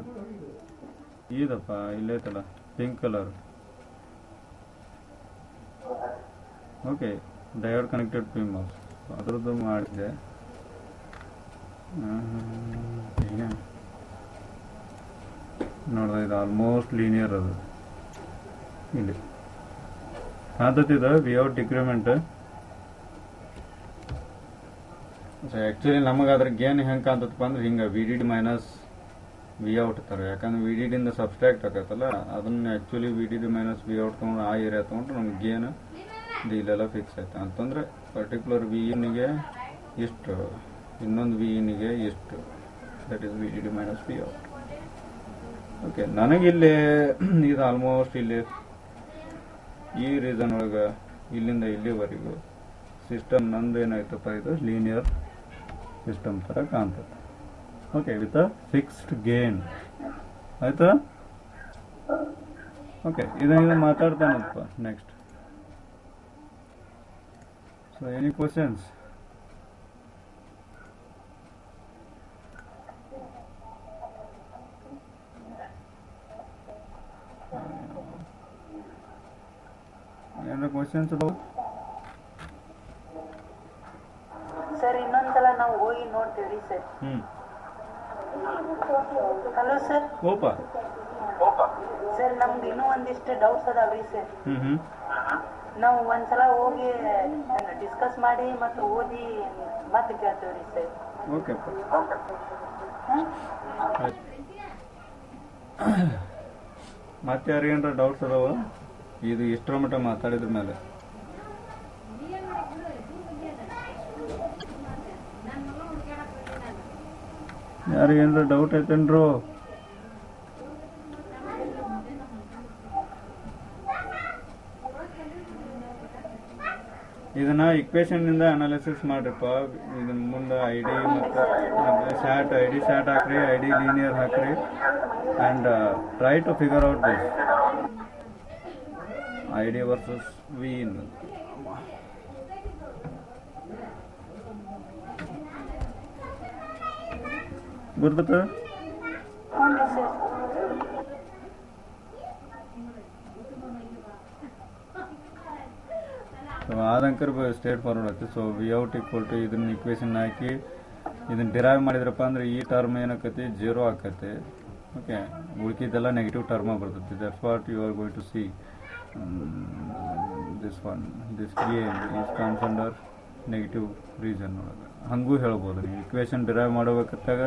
ಇದಪ್ಪ ಇಲ್ಲೈತಲ್ಲ pink colour. Okay, diode connected PMOS ಅದ್ರದ್ದು ಮಾಡಿದೆ. ನೋಡ್ದ, ಇದು ಆಲ್ಮೋಸ್ಟ್ ಲೀನಿಯರ್ ಅದು. ಇಲ್ಲಿ ಆದತ್ತಿದ ವಿ ಔಟ್ ಡಿಕ್ರಿಮೆಂಟ್. ಆ್ಯಕ್ಚುಲಿ ನಮಗೆ ಅದ್ರ ಗೇನ್ ಹೆಂಗೆ ಕಾಣ್ತಪ್ಪ ಅಂದ್ರೆ ಹಿಂಗೆ V D D minus V out ಇರ್ತಾರೆ. ಯಾಕಂದ್ರೆ ವಿ ಡಿ ಡಿಂದ ಸಬ್ಸ್ಟ್ರಾಕ್ಟ್ ಆಗತ್ತಲ್ಲ, ಅದನ್ನ actually V D D minus V out ತೊಗೊಂಡು ಆ ಏರಿಯಾ ತೊಗೊಂಡ್ರೆ ನಮ್ಗೆ ಗೇನ್ ಇಲ್ಲೆಲ್ಲ ಫಿಕ್ಸ್ ಆಯ್ತು ಅಂತಂದ್ರೆ ಪರ್ಟಿಕ್ಯುಲರ್ ವಿ ಇನ್ಗೆ ಇಷ್ಟು, ಇನ್ನೊಂದು ವಿ ಇನ್ಗೆ ಇಷ್ಟು, that is V D D minus V out. Okay, ನನಗಿಲ್ಲಿ ಇದು ಆಲ್ಮೋಸ್ಟ್ ಇಲ್ಲಿ ಈ ರೀಸನ್ ಒಳಗೆ ಇಲ್ಲಿಂದ ಇಲ್ಲಿವರೆಗೂ ಸಿಸ್ಟಮ್ ನಂದು ಏನಾಯ್ತಪ್ಪ, ಇದು ಲೀನಿಯರ್ ಸಿಸ್ಟಮ್ ಥರ ಕಾಣ್ತದೆ. Okay, with a fixed gain ಆಯ್ತಾ. ಓಕೆ, ಇದನ್ನ ಮಾತಾಡ್ತಾನಪ್ಪ ನೆಕ್ಸ್ಟ್. So any questions? ಏನಾರ ಕ್ವಶನ್ಸ್ ಅದಾವ ಸರ್? ಇನ್ನೊಂದ್ಸಲ ನಾವು ಹೋಗಿ ನೋಡ್ತೀವಿ ಸರ್. Hello sir. ಓಪ ಸರ್, ನಮ್ದು ಇನ್ನೂ ಒಂದಿಷ್ಟು ಡೌಟ್ಸ್ ಅದಾವ್ರಿ ಸರ್. ನಾವು ಒಂದ್ಸಲ ಹೋಗಿ ಡಿಸ್ಕಸ್ ಮಾಡಿ ಮತ್ತು ಓದಿ ಮತ್ತೆ ಕೇಳ್ತೀವ್ರಿ ಸರ್. ಓಕೆ, ಮತ್ತೆ ಯಾರಿಗೇನಾರ ಡೌಟ್ಸ್ ಅದಾವ? ಇದು ಎಷ್ಟರ ಮಟ್ಟ ಮಾತಾಡಿದ್ರ ಮೇಲೆ ಯಾರಿಗೇನಾರ ಡೌಟ್ ಐತೇನ್ರು? ಇದನ್ನ ಇಕ್ವೇಶನ್ ನಿಂದ ಅನಾಲಿಸಿಸ್ ಮಾಡ್ರಿಪ್ಪ. ಇದನ್ನ ಮುಂದೆ ಐ ಡಿ ಮತ್ತು ಸ್ಯಾಟ್ ಹಾಕ್ರಿ, ಐ ಡಿ ಲೀನಿಯರ್ ಹಾಕ್ರಿ, and try to figure out this I D versus V in. ಗುರ್ತ ಆದಂಕರ್ ಸ್ಟ್ರೇಟ್ ಫಾರ್ವರ್ಡ್ ಆಗ್ತದೆ. So V out equal to ಇದನ್ನ ಇಕ್ವೇಶನ್ ಹಾಕಿ ಇದನ್ನ ಡಿರೈವ್ ಮಾಡಿದ್ರಪ್ಪ ಅಂದ್ರೆ ಈ ಟರ್ಮ್ ಏನಾಕತಿ, 0 ಆಕತಿ. ಓಕೆ, ಉಳ್ಕಿದ್ದೆಲ್ಲ ನೆಗೆಟಿವ್ ಟರ್ಮ್ ಬರ್ತೈತಿ. That's what you are going to see. This gain is comes under negative reason ಒಳಗೆ ಹಂಗೂ ಹೇಳ್ಬೋದು. ನೀವು ಇಕ್ವೇಶನ್ ಡಿರೈವ್ ಮಾಡಬೇಕಾದಾಗ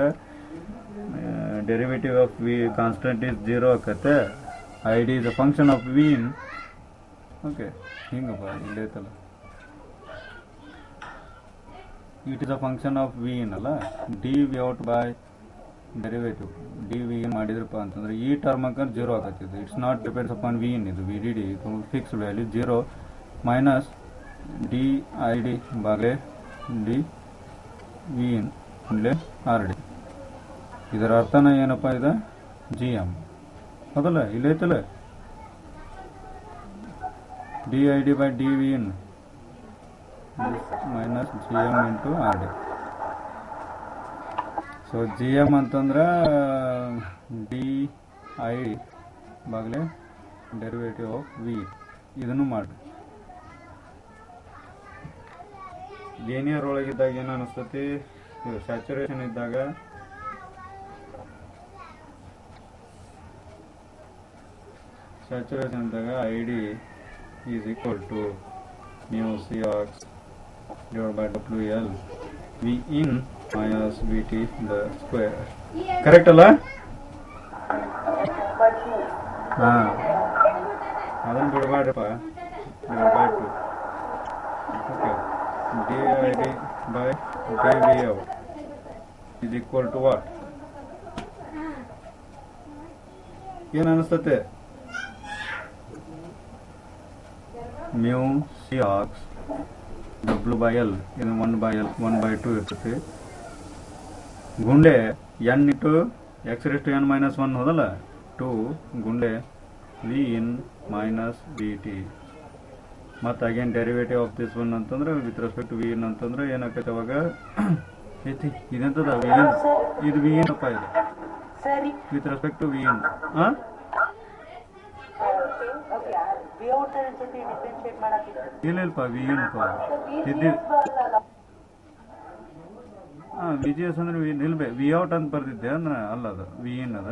derivative of V constant is 0 ಆಕತ್ತೆ. I D is a function of V in. Okay, ಹಿಂಗಪ್ಪ ಇಲ್ಲೈತಲ್ಲ, it is a function of V in ಅಲ್ಲ. D V out by derivative D V in ಮಾಡಿದ್ರಪ್ಪ ಅಂತಂದ್ರೆ ಈ ಟರ್ಮ್ ಹಾಕಂದ್ರೆ 0 ಆಗತ್ತಿದ್ದು. It's not depends upon V in. ಇದು V D D fixed value 0 minus D I D ಬಾಗ್ಲೆ ಡಿ ವಿ ಇನ್ ಅಂದರೆ ಆರ್ ಡಿ. ಇದರ ಅರ್ಥನ ಏನಪ್ಪ, ಇದು ಜಿ ಎಮ್ ಹೌದಲ್ಲ, ಇಲ್ಲೈತಲ್ಲ. D I D by D V in minus G M into R D. So G M ಅಂತಂದ್ರೆ ಡಿ ಐ ಬಾಗ್ಲೆ ಡೆರಿವೇಟಿವ್ ಆಫ್ ವಿ. ಇದನ್ನು ಮಾಡಿ ಲೀನಿಯರ್ ಒಳಗಿದ್ದಾಗ ಏನು ಅನಿಸ್ತತಿ, ಸ್ಯಾಚುರೇಷನ್ ಇದ್ದಾಗ I D is equal to mu Cox divided by WL V in minus VT the square. Correct ಅಲ್ಲ? ಹಾಂ, ಅದನ್ನು ಬಿಡಬೇಡ್ರಪ್ಪ. divided by 2. Okay. dID by dVout is equal to what? ಏನು ಅನಿಸ್ತತೆ? mu Cox W by L ಇದು 1 by L 1 by 2 ಇರ್ತೈತಿ ಗುಂಡೆ n into x raised to n minus 1 ಹೋದಲ್ಲ 2 ಗುಂಡೆ v in minus dt ಮತ್ತು again derivative of this one ಅಂತಂದ್ರೆ with respect to V in ಅಂತಂದ್ರೆ ಏನಾಗ್ತೈತೆ ಅವಾಗ ಐತಿ ಇದೆಂತದ ವಿ ಇನ್ ಇದು ವಿ ಇನ್ ಅಪ್ಪ ಇದು ಸರಿ ವಿತ್ ರೆಸ್ಪೆಕ್ಟ್ ಟು ವಿ ಇನ್ ಇಲ್ಲ ಇಲ್ಪ ವಿ ಇನ್ ಇದ್ದಿ ವಿ ಜಿ ಎಸ್ ಅಂದ್ರೆ ನಿಲ್ಬೆ ವಿ ಔಟ್ ಅಂತ ಬರ್ದಿದ್ದೆ ಅಂದ್ರೆ ಅಲ್ಲ ಅದು ವಿ ಇನ್ ಅದ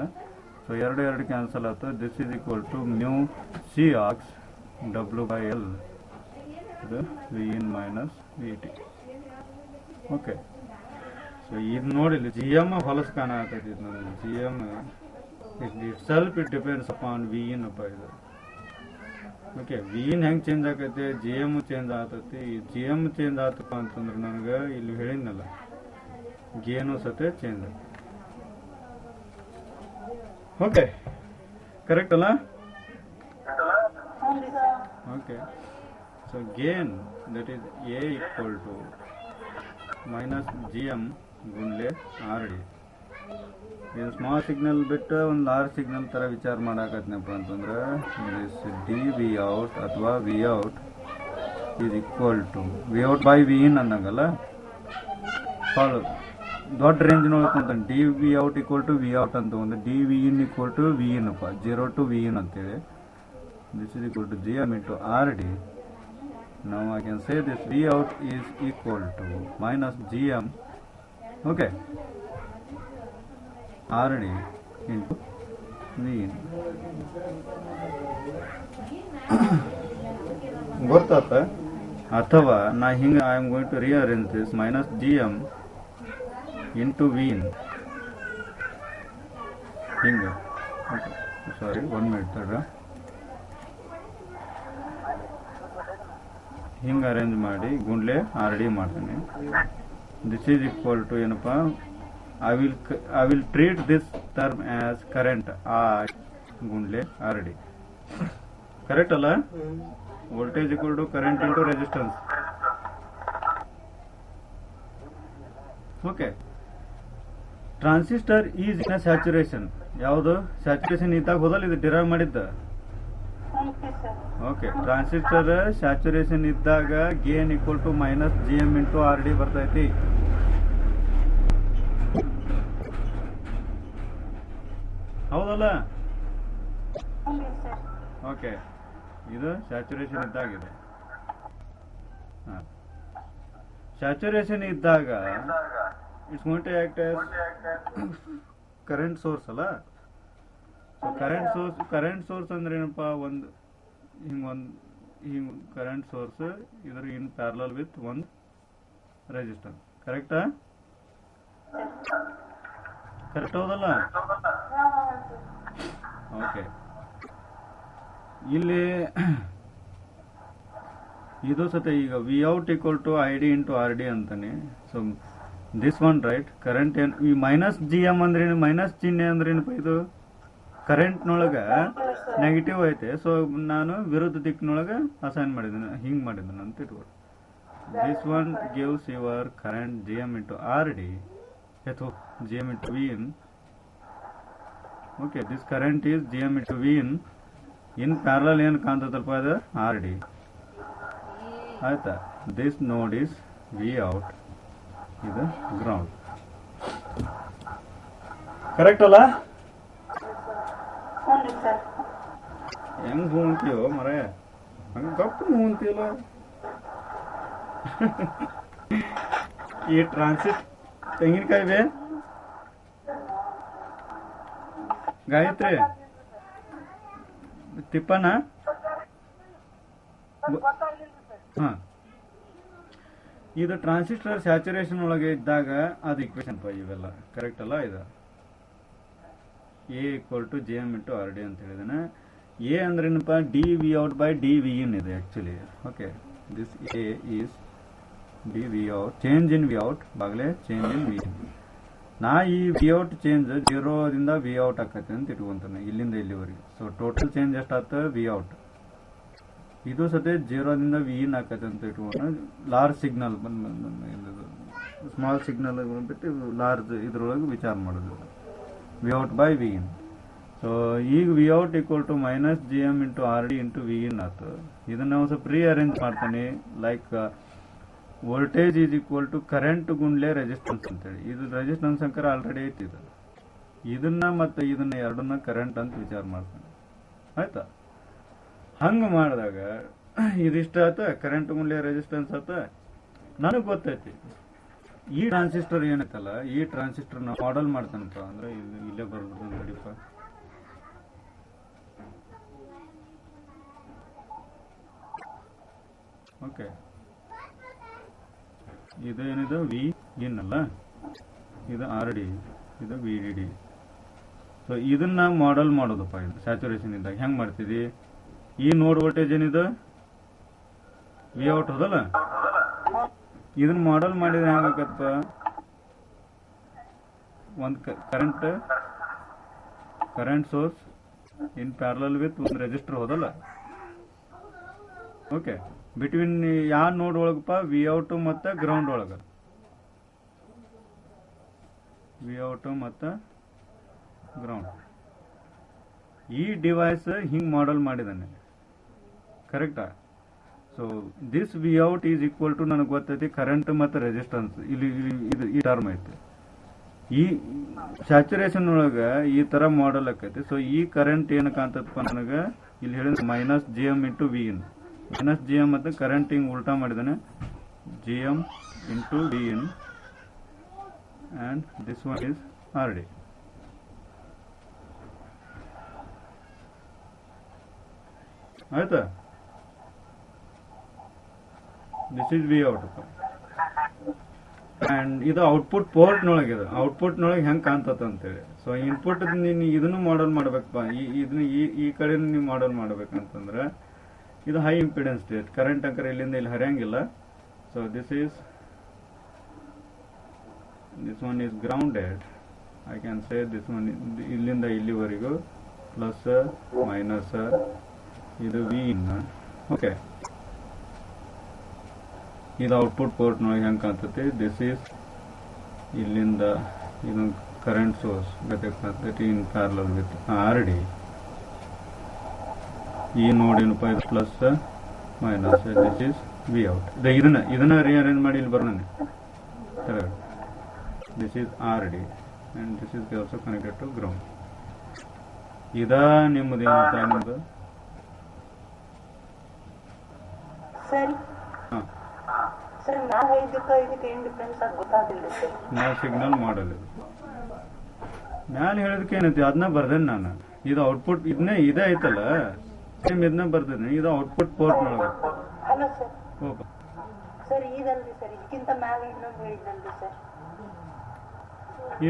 ಸೊ ಎರಡು ಕ್ಯಾನ್ಸಲ್ ಆಯ್ತು this is equal to mu C ox W by L ಇದು V in minus V T okay so ಇದು ನೋಡಿಲ್ಲ ಜಿ ಎಮ್ ಹೊಲಸು ಕಾಣತೈತಿ ಇದು ನನಗೆ G M itself it depends upon V in ಅಪ್ಪ ಇದು ಓಕೆ ವಿ ಇನ್ ಹೆಂಗೆ ಚೇಂಜ್ ಆಕೈತೆ ಜಿ ಎಮ್ ಚೇಂಜ್ ಆಗ್ತೈತಿ ಜಿ ಎಮ್ ಚೇಂಜ್ ಆತಪ್ಪ ಅಂತಂದ್ರೆ ನನಗೆ ಇಲ್ಲಿ ಹೇಳಿದ್ನಲ್ಲ ಗೇನು ಸತೆ ಚೇಂಜ್ ಆಗುತ್ತೆ ಓಕೆ ಕರೆಕ್ಟ್ ಅಲ್ಲ okay so gain that is a equal to minus gm ಗುಂಡ್ಲೆ rd ಇದು ಸ್ಮಾಲ್ ಸಿಗ್ನಲ್ ಬಿಟ್ಟು ಒಂದು ಲಾರ್ಜ್ ಸಿಗ್ನಲ್ ತರ ವಿಚಾರ ಮಾಡಾಕತ್ನಪ್ಪ ಅಂತಂದ್ರೆ ದಿಸ್ ಡಿ ವಿ ಔಟ್ ಅಥವಾ V out is equal to V out by V in ಅನ್ನಂಗಲ್ಲ ಫಾಲೋ ದೊಡ್ಡ ರೇಂಜ್ನೊಳಗೆ ಅಂತ D V out equal to V out ಅಂತ ಒಂದು D V in equal to V in ಅಪ್ಪ 0 to ವಿ ಇನ್ ಅಂತೇಳಿ this is equal to gm into rd. Now I can say this v out is equal to minus gm, okay, rd into v in. ಗೊತ್ತಾತ ಅಥವಾ ನಾ ಹಿಂಗೆ I am going to rearrange this minus gm into v in ಹಿಂಗೆ ಸಾರಿ 1 minute ತಡ್ರ ಹಿಂಗೆ ಅರೇಂಜ್ ಮಾಡಿ ಗುಂಡ್ಲೆ ಆರ್ ಡಿ ಮಾಡ್ತೀನಿ ದಿಸ್ ಈಸ್ ಈಕ್ವಲ್ ಟು ಏನಪ್ಪ I will treat this term as current R ಗುಂಡ್ಲೆ ಆರ್ ಡಿ ಕರೆಕ್ಟ್ ಅಲ್ಲ voltage equal to current into resistance okay transistor is in saturation ಯಾವುದು ಸ್ಯಾಚುರೇಷನ್ ಇದ್ದಾಗ ಹೋದಲ್ಲ ಇದು ಡಿರೈವ್ ಮಾಡಿದ್ದ ಓಕೆ ಟ್ರಾನ್ಸಿಸ್ಟರ್ ಸ್ಯಾಚುರೇಷನ್ ಇದ್ದಾಗ gain equal to minus G M into R D ಬರ್ತೈತಿ ಹೌದಲ್ಲ ಓಕೆ ಇದು ಸ್ಯಾಚುರೇಷನ್ ಇದ್ದಾಗಿದೆ ಸ್ಯಾಚುರೇಷನ್ ಇದ್ದಾಗ it's going to act current source ಅಲ್ಲ ಕರೆಂಟ್ ಸೋರ್ಸ್ ಅಂದ್ರೆ ಏನಪ್ಪಾ ಒಂದು ಹಿಂಗ್ ಕರೆಂಟ್ ಸೋರ್ಸ್ ಇದ್ರ ಇನ್ ಪ್ಯಾರಲಲ್ ವಿತ್ ಒಂದು ರೆಸಿಸ್ಟೆನ್ಸ್ ಕರೆಕ್ಟಾ ಕರೆಕ್ಟ್ ಹೌದಲ್ಲ ಓಕೆ ಇಲ್ಲಿ ಇದು ಸತ ಈಗ V out equal to I D into R D ಅಂತಾನೆ so this one right current ಏನ್ ಈ ಮೈನಸ್ ಜಿ ಎಮ್ ಅಂದ್ರೆ ಮೈನಸ್ ಚಿಹ್ನೆ ಅಂದ್ರೆ ಏನಪ್ಪ ಇದು ಕರೆಂಟ್ನೊಳಗ ನೆಗೆಟಿವ್ ಐತೆ ಸೊ ನಾನು ವಿರುದ್ಧ ದಿಕ್ಕಿನೊಳಗ ಅಸೈನ್ ಮಾಡಿದ್ದೀನಿ ಹಿಂಗ್ ಮಾಡಿದ್ದೀನಿ ಅಂತ ಇಟ್ಕೊಂಡು this one gives your current G M into R D ಅಥವಾ G M into V in okay this current is G M into V in parallel ಏನು ಕಾಣ್ತದಲ್ಪ ಅದು ಆರ್ ಡಿ ಆಯ್ತಾ this node is V out ಇದು ಗ್ರೌಂಡ್ ಕರೆಕ್ಟ್ ಅಲ್ಲ ಹೆಂಗ್ ಹೂ ಅಂತೀವೋ ಮರ ಹಂಗ ಗಪ್ಪ ಹೂ ಅಂತೀವಲ್ಲ ಈ ಟ್ರಾನ್ಸಿಟ್ ತೆಂಗಿನಕಾಯಿ ಬೇ ಗಾಯತ್ರಿ ತಿಪ್ಪನ ಹಾ ಇದು ಟ್ರಾನ್ಸಿಸ್ಟರ್ ಸ್ಯಾಚುರೇಷನ್ ಒಳಗೆ ಇದ್ದಾಗ ಅದು ಇಕ್ವೇಶನ್ ಇವೆಲ್ಲ ಕರೆಕ್ಟ್ ಅಲ್ಲ ಇದು A equal to J M into R D ಅಂತ ಹೇಳಿದಾನೆ ಎ ಅಂದ್ರೆ ಏನಪ್ಪ D V out by D V in ಇದೆ actually. Okay, this A is D V out change in V out ಬಾಗಲೇ ಚೇಂಜ್ ಇನ್ ವಿ ಇನ್. ನಾ ಈ ವಿ ಔಟ್ ಚೇಂಜ್ 0ದಿಂದ ವಿ ಔಟ್ ಆಕತ್ತೆ ಅಂತ ಇಟ್ಕೊಂತಾನೆ ಇಲ್ಲಿಂದ ಇಲ್ಲಿವರೆಗೆ. ಸೊ ಟೋಟಲ್ ಚೇಂಜ್ ಎಷ್ಟಾಗ್ತದೆ ವಿ ಔಟ್. ಇದು ಸತೆ 0ದಿಂದ ವಿ ಇನ್ ಆಕತ್ತೆ ಅಂತ ಇಟ್ಕೊಂಡು ಲಾರ್ಜ್ ಸಿಗ್ನಲ್ ಸ್ಮಾಲ್ ಸಿಗ್ನಲ್ ಬಿಟ್ಟು ಲಾರ್ಜ್ ಇದ್ರೊಳಗೆ ವಿಚಾರ ಮಾಡೋದು V out by V in. So ಈಗ V out equal to minus G M into R D into V in ಆಯ್ತು. ಇದನ್ನ ನಾವು ಸ್ವಲ್ಪ ರೀ ಅರೇಂಜ್ ಮಾಡ್ತಾನೆ. Like voltage is equal to current ಗುಂಡ್ಲೆ ರೆಸಿಸ್ಟೆನ್ಸ್ ಅಂತೇಳಿ. ಇದು ರೆಸಿಸ್ಟೆನ್ಸ್ ಅಂಕರ ಆಲ್ರೆಡಿ ಐತಿ. ಇದನ್ನ ಮತ್ತೆ ಇದನ್ನ ಎರಡನ್ನ ಕರೆಂಟ್ ಅಂತ ವಿಚಾರ ಮಾಡ್ತಾನೆ. ಆಯ್ತಾ? ಹಂಗ ಮಾಡಿದಾಗ ಇದಿಷ್ಟ ಆತ ಕರೆಂಟ್ ಗುಂಡ್ಲೆ ರೆಸಿಸ್ಟೆನ್ಸ್ ಆತ. ನನಗೆ ಗೊತ್ತೈತಿ ಈ ಟ್ರಾನ್ಸಿಸ್ಟರ್ ಏನೈತಲ್ಲ, ಈ ಟ್ರಾನ್ಸಿಸ್ಟರ್ ನ ಮಾಡೆಲ್ ಮಾಡ್ತಾನಪ್ಪ ಅಂದ್ರೆ ಇಲ್ಲೇ ಬರ್ಬೋದು ನಡಿಪ. ಓಕೆ, ಇದು ಏನಿದೆ ವಿ ಇನ್ ಅಲ್ಲ, ಇದು ಆರ್ ಡಿ, ಇದು ವಿ ಡಿ ಡಿ. ಸೊ ಇದನ್ನ ಮಾಡೆಲ್ ಮಾಡೋದಪ್ಪ. ಇದು ಸ್ಯಾಚುರೇಷನ್ ಇದ್ದಾಗ ಹೆಂಗ್ ಮಾಡ್ತಿದಿ? ಈ ನೋಡ್ ವೋಲ್ಟೇಜ್ ಏನಿದೆ ವಿ ಔಟ್ ಹೋದಲ್ಲ, ಇದನ್ನ ಮಾಡೆಲ್ ಮಾಡಿದ್ರೆ ಹೆಂಗಾಕತ್ತ? ಒಂದು current source in parallel with ಒಂದು ರೆಜಿಸ್ಟರ್ ಹೋದಲ್ಲ. ಓಕೆ, ಬಿಟ್ವೀನ್ ಯಾವ ನೋಡ್ ಒಳಗಪ್ಪ? ವಿ ಔಟ್ ಮತ್ತು ಗ್ರೌಂಡ್ ಒಳಗ. ವಿ ಔಟ್ ಮತ್ತು ಗ್ರೌಂಡ್. ಈ ಡಿವೈಸ್ ಹಿಂಗ್ ಮಾಡೆಲ್ ಮಾಡಿದಾನೆ, ಕರೆಕ್ಟಾ? So this V out is equal to ನನಗೆ ಗೊತ್ತೈತಿ ಕರೆಂಟ್ ಮತ್ತು ರೆಸಿಸ್ಟೆನ್ಸ್. ಇಲ್ಲಿ ಇದು ಈ ಟರ್ಮ್ ಐತಿ. ಈ ಸ್ಯಾಚುರೇಷನ್ ಒಳಗ ಈ ತರ ಮಾಡೆಲ್ ಆಕೈತಿ. ಸೊ ಈ ಕರೆಂಟ್ ಏನ ಕಾಣ್ತದಪ್ಪ ನನಗೆ ಇಲ್ಲಿ ಹೇಳಿದ minus G M into V in. Minus G M ಮತ್ತು ಕರೆಂಟ್ ಹಿಂಗ್ ಉಲ್ಟಾ ಮಾಡಿದಾನೆ, G M into V in and this one is R D. ಆಯ್ತಾ? This is V out and ಇದು ಔಟ್ಪುಟ್ ಪೋರ್ಟ್ ನೊಳಗಿದೆ. ಔಟ್ಪುಟ್ ನೊಳಗೆ ಹೆಂಗ್ ಕಾಣ್ತತ ಅಂತೇಳಿ. ಸೊ ಇನ್ಪುಟ್ ನೀನು ಇದನ್ನು ಮಾಡೆಲ್ ಮಾಡ್ಬೇಕಪ್ಪ. ಇದನ್ನ ಈ ಕಡೆ ನೀವು ಮಾಡೆಲ್ ಮಾಡ್ಬೇಕಂತಂದ್ರೆ ಇದು ಹೈ ಇಂಪಿಡೆನ್ಸ್ ಸ್ಟೇಟ್. ಕರೆಂಟ್ ಅಂಕರ್ ಇಲ್ಲಿಂದ ಇಲ್ಲಿ ಹರಿಯಂಗಿಲ್ಲ. So this one is grounded. I can say this one ಇಲ್ಲಿಂದ ಇಲ್ಲಿವರೆಗೂ ಪ್ಲಸ್ ಮೈನಸ್, ಇದು ವಿ ಇನ್. ಓಕೆ, ಇದು ಔಟ್ಪುಟ್ ಪೋರ್ಟ್ ನೊಳಗೆ ಹೆಂಗೆ ಕಾಣ್ತೈತಿ? ದಿಸ್ ಈಸ್ ಇಲ್ಲಿಂದ ಇದೊಂದು ಕರೆಂಟ್ ಸೋರ್ಸ್ ಬೇಕಾಗ್ತೈತಿ in parallel with R D. ಈ ನೋಡ್ ಏನಪ್ಪ? ಇದು plus minus, this is V out. ಇದನ್ನ ರಿಅರೇಂಜ್ ಮಾಡಿ ಇಲ್ಲಿ ಬರೋಣ. This is R D and this is also connected to ground. ಇದ ನಿಮ್ಮದು ಏನಂತ ನಿಮ್ಮದು? ನಾವು ಸಿಗ್ನಲ್ ಮಾಡಲ್ ನಾನು ಹೇಳೋದಕ್ಕೆ ಏನೈತಿ ಅದನ್ನ ಬರ್ದೇನೆ ನಾನು. ಇದು ಔಟ್ಪುಟ್ ಇದನ್ನೇ ಇದೇ ಐತಲ್ಲ, ಸೇಮ್ ಇದನ್ನ ಬರ್ದೇನೆ. ಇದು ಔಟ್ಪುಟ್ ಪೋರ್ಟ್ ನೊಳಗೆ.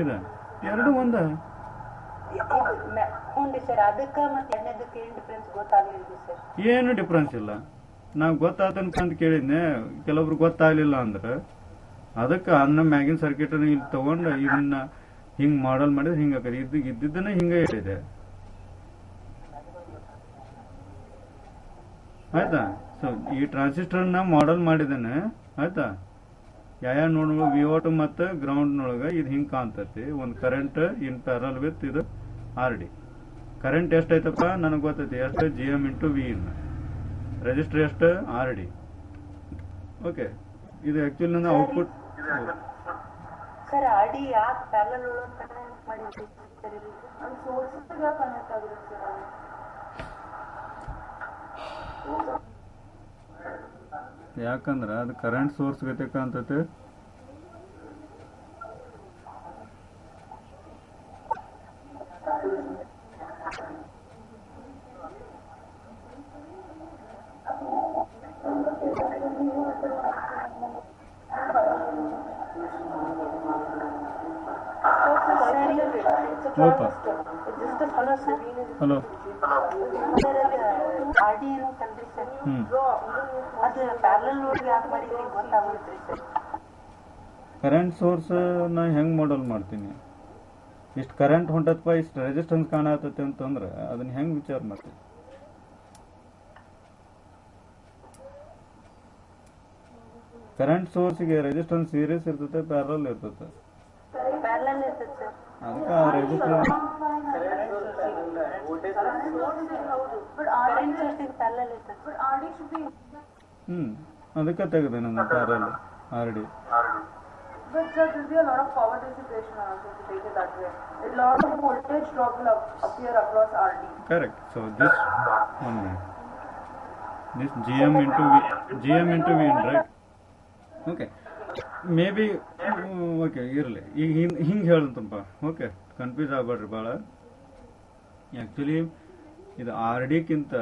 ಇದ ಎರಡು ಒಂದ ಏನು ಡಿಫ್ರೆನ್ಸ್ ಇಲ್ಲ. ನಾವು ಗೊತ್ತಾತನಕ ಅಂತ ಕೇಳಿದ್ನೆ, ಕೆಲವೊಬ್ರು ಗೊತ್ತಾಗ್ಲಿಲ್ಲ ಅಂದ್ರೆ ಅದಕ್ಕೆ ಅನ್ನ ಮ್ಯಾಗಿನ್ ಸರ್ಕ್ಯೂಟ್ ಇಲ್ಲಿ ತಗೊಂಡು ಇದನ್ನ ಹಿಂಗ್ ಮಾಡೆಲ್ ಮಾಡಿದ್ರೆ ಹಿಂಗ ಇದ್ದಿದ್ದನ್ನ ಹಿಂಗ ಹೇಳಿದೆ. ಆಯ್ತಾ? ಸೊ ಈ ಟ್ರಾನ್ಸಿಸ್ಟರ್ ನ ಮಾಡೆಲ್ ಮಾಡಿದ್ದೇನೆ. ಆಯ್ತಾ? ಯಾವ ನೋಡ್ಬೋದು? ವಿ ಔಟ್ ಮತ್ತು ಗ್ರೌಂಡ್ ನೊಳಗ ಇದು ಹಿಂಗ್ ಕಾಣ್ತೈತಿ. ಒಂದು ಕರೆಂಟ್ ಇನ್ ಪ್ಯಾರಲ್ ವಿತ್ ಇದು ಆರ್ ಡಿ. ಕರೆಂಟ್ ಎಷ್ಟೈತಪ್ಪ ನನಗೆ ಗೊತ್ತೈತಿ, ಎಷ್ಟು? G M into V in. Resistor ಎಷ್ಟು? R D. ಓಕೆ, ಇದು ಆಕ್ಚುಲಿ ನನ್ನ ಔಟ್ಪುಟ್. ಯಾಕಂದ್ರ ಅದು ಕರೆಂಟ್ ಸೋರ್ಸ್ ಗತೆ ಕಾಣ್ತೈತೆ. Hello sir. Hello. Sir R D ಏನೋ ಕಲ್ರಿ ಸರ್, ಅದು ಪ್ಯಾರಲಲ್ ಲೋಡ್ಗೆ ಯಾಕೆ ಮಾಡಿದ್ರಿ ಗೊತ್ತಾಗುತ್ತೆ ಸರ್. ಕರೆಂಟ್ ಸೋರ್ಸ್ ನಾ ಹೆಂಗೆ ಮಾಡಲ್ ಮಾಡ್ತೀನಿ, ಇಷ್ಟು ಕರೆಂಟ್ ಹೊಂಟತ್ಪ, ಇಷ್ಟು ರೆಸಿಸ್ಟೆನ್ಸ್ ಕಾಣತೈತೆ ಅಂತಂದ್ರೆ ಅದನ್ನ ಹೆಂಗೆ ವಿಚಾರ ಮಾಡ್ತೀನಿ. ಕರೆಂಟ್ ಸೋರ್ಸಿಗೆ ರೆಸಿಸ್ಟೆನ್ಸ್ ಸೀರೀಸ್ ಇರ್ತೈತೆ, ಪ್ಯಾರಲಲ್ ಇರ್ತೈತೆ. ಪ್ಯಾರಲಲ್ ಇರ್ತದೆ ಸರ್. ಅದಕ್ಕೆ ಆ ರೆಸಿಸ್ಟೆನ್ಸ್ ಕರೆಂಟ್ ಸೋರ್ಸಿಗೆ ಪ್ಯಾರಲಲ್ ಇರ್ತದೆ. ಅದಕ್ಕೆ ತೆಗೆದೆ ನನ್ನ parallel R D. But sir, there will be a lot of power dissipation also if you take it that way. A lot of voltage drop will appear across RD. Correct. So this one minute. This GM into V in, right? Okay. Maybe okay, ಇರಲಿ. ಈಗ ಹಿಂಗೆ ಹೇಳಂತಪ್ಪ. ಓಕೆ, ಕನ್ಫ್ಯೂಸ್ ಆಗಬೇಡ್ರಿ ಭಾಳ. ಆ್ಯಕ್ಚುಲಿ ಇದು ಆರ್ ಡಿಕ್ಕಿಂತ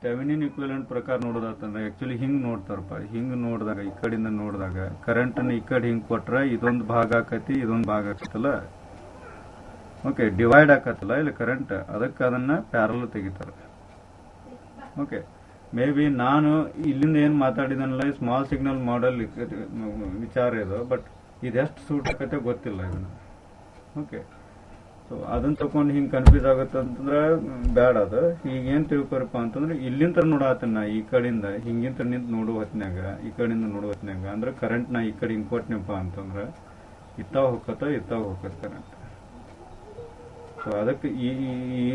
ಥೆವೆನಿನ್ ಇಕ್ವಿವೆಲೆಂಟ್ ಪ್ರಕಾರ ನೋಡೋದಾತಂದ್ರೆ ಆ್ಯಕ್ಚುಲಿ ಹಿಂಗೆ ನೋಡ್ತಾರಪ್ಪ. ಹಿಂಗೆ ನೋಡಿದಾಗ, ಈ ಕಡೆಯಿಂದ ನೋಡಿದಾಗ ಕರೆಂಟನ್ನು ಈ ಕಡೆ ಹಿಂಗೆ ಕೊಟ್ರೆ ಇದೊಂದು ಭಾಗ ಆಕತಿ, ಇದೊಂದು ಭಾಗ ಆಕತ್ತಲ್ಲ. ಓಕೆ, ಡಿವೈಡ್ ಆಕತ್ತಲ್ಲ ಇಲ್ಲಿ ಕರೆಂಟ್, ಅದಕ್ಕೆ ಅದನ್ನು ಪ್ಯಾರಲ್ ತೆಗಿತಾರೆ. ಓಕೆ, ಮೇ ಬಿ ನಾನು ಇಲ್ಲಿಂದ ಏನು ಮಾತಾಡಿದನಲ್ಲ ಸ್ಮಾಲ್ ಸಿಗ್ನಲ್ ಮಾಡೆಲ್ ವಿಚಾರ ಇದು, ಬಟ್ ಇದೆಷ್ಟು ಸೂಟ್ ಆಕತ್ತೆ ಗೊತ್ತಿಲ್ಲ ಇದನ್ನು. ಓಕೆ, ಸೊ ಅದನ್ನ ತಗೊಂಡು ಹಿಂಗೆ ಕನ್ಫ್ಯೂಸ್ ಆಗುತ್ತೆ ಅಂತಂದ್ರೆ ಬ್ಯಾಡ. ಅದು ಈಗ ಏನು ತಿಳ್ಕೊರಪ್ಪ ಅಂತಂದ್ರೆ ಇಲ್ಲಿಂದ ನೋಡಾತನ ಈ ಕಡೆಯಿಂದ ಹಿಂಗಿಂತ ನಿಂತು ನೋಡುವ ಹೊತ್ನ್ಯಾಗ, ಈ ಕಡೆಯಿಂದ ನೋಡುವ ಹೊತ್ನ್ಯಾಗ ಅಂದ್ರೆ ಕರೆಂಟ್ ನಾ ಈ ಕಡೆ ಹಿಂಗೆ ಕೊಟ್ಟನಪ್ಪ ಅಂತಂದ್ರೆ ಇತ್ತಾವ ಹೋಗತ್ತ ಕರೆಂಟ್. ಸೊ ಅದಕ್ಕೆ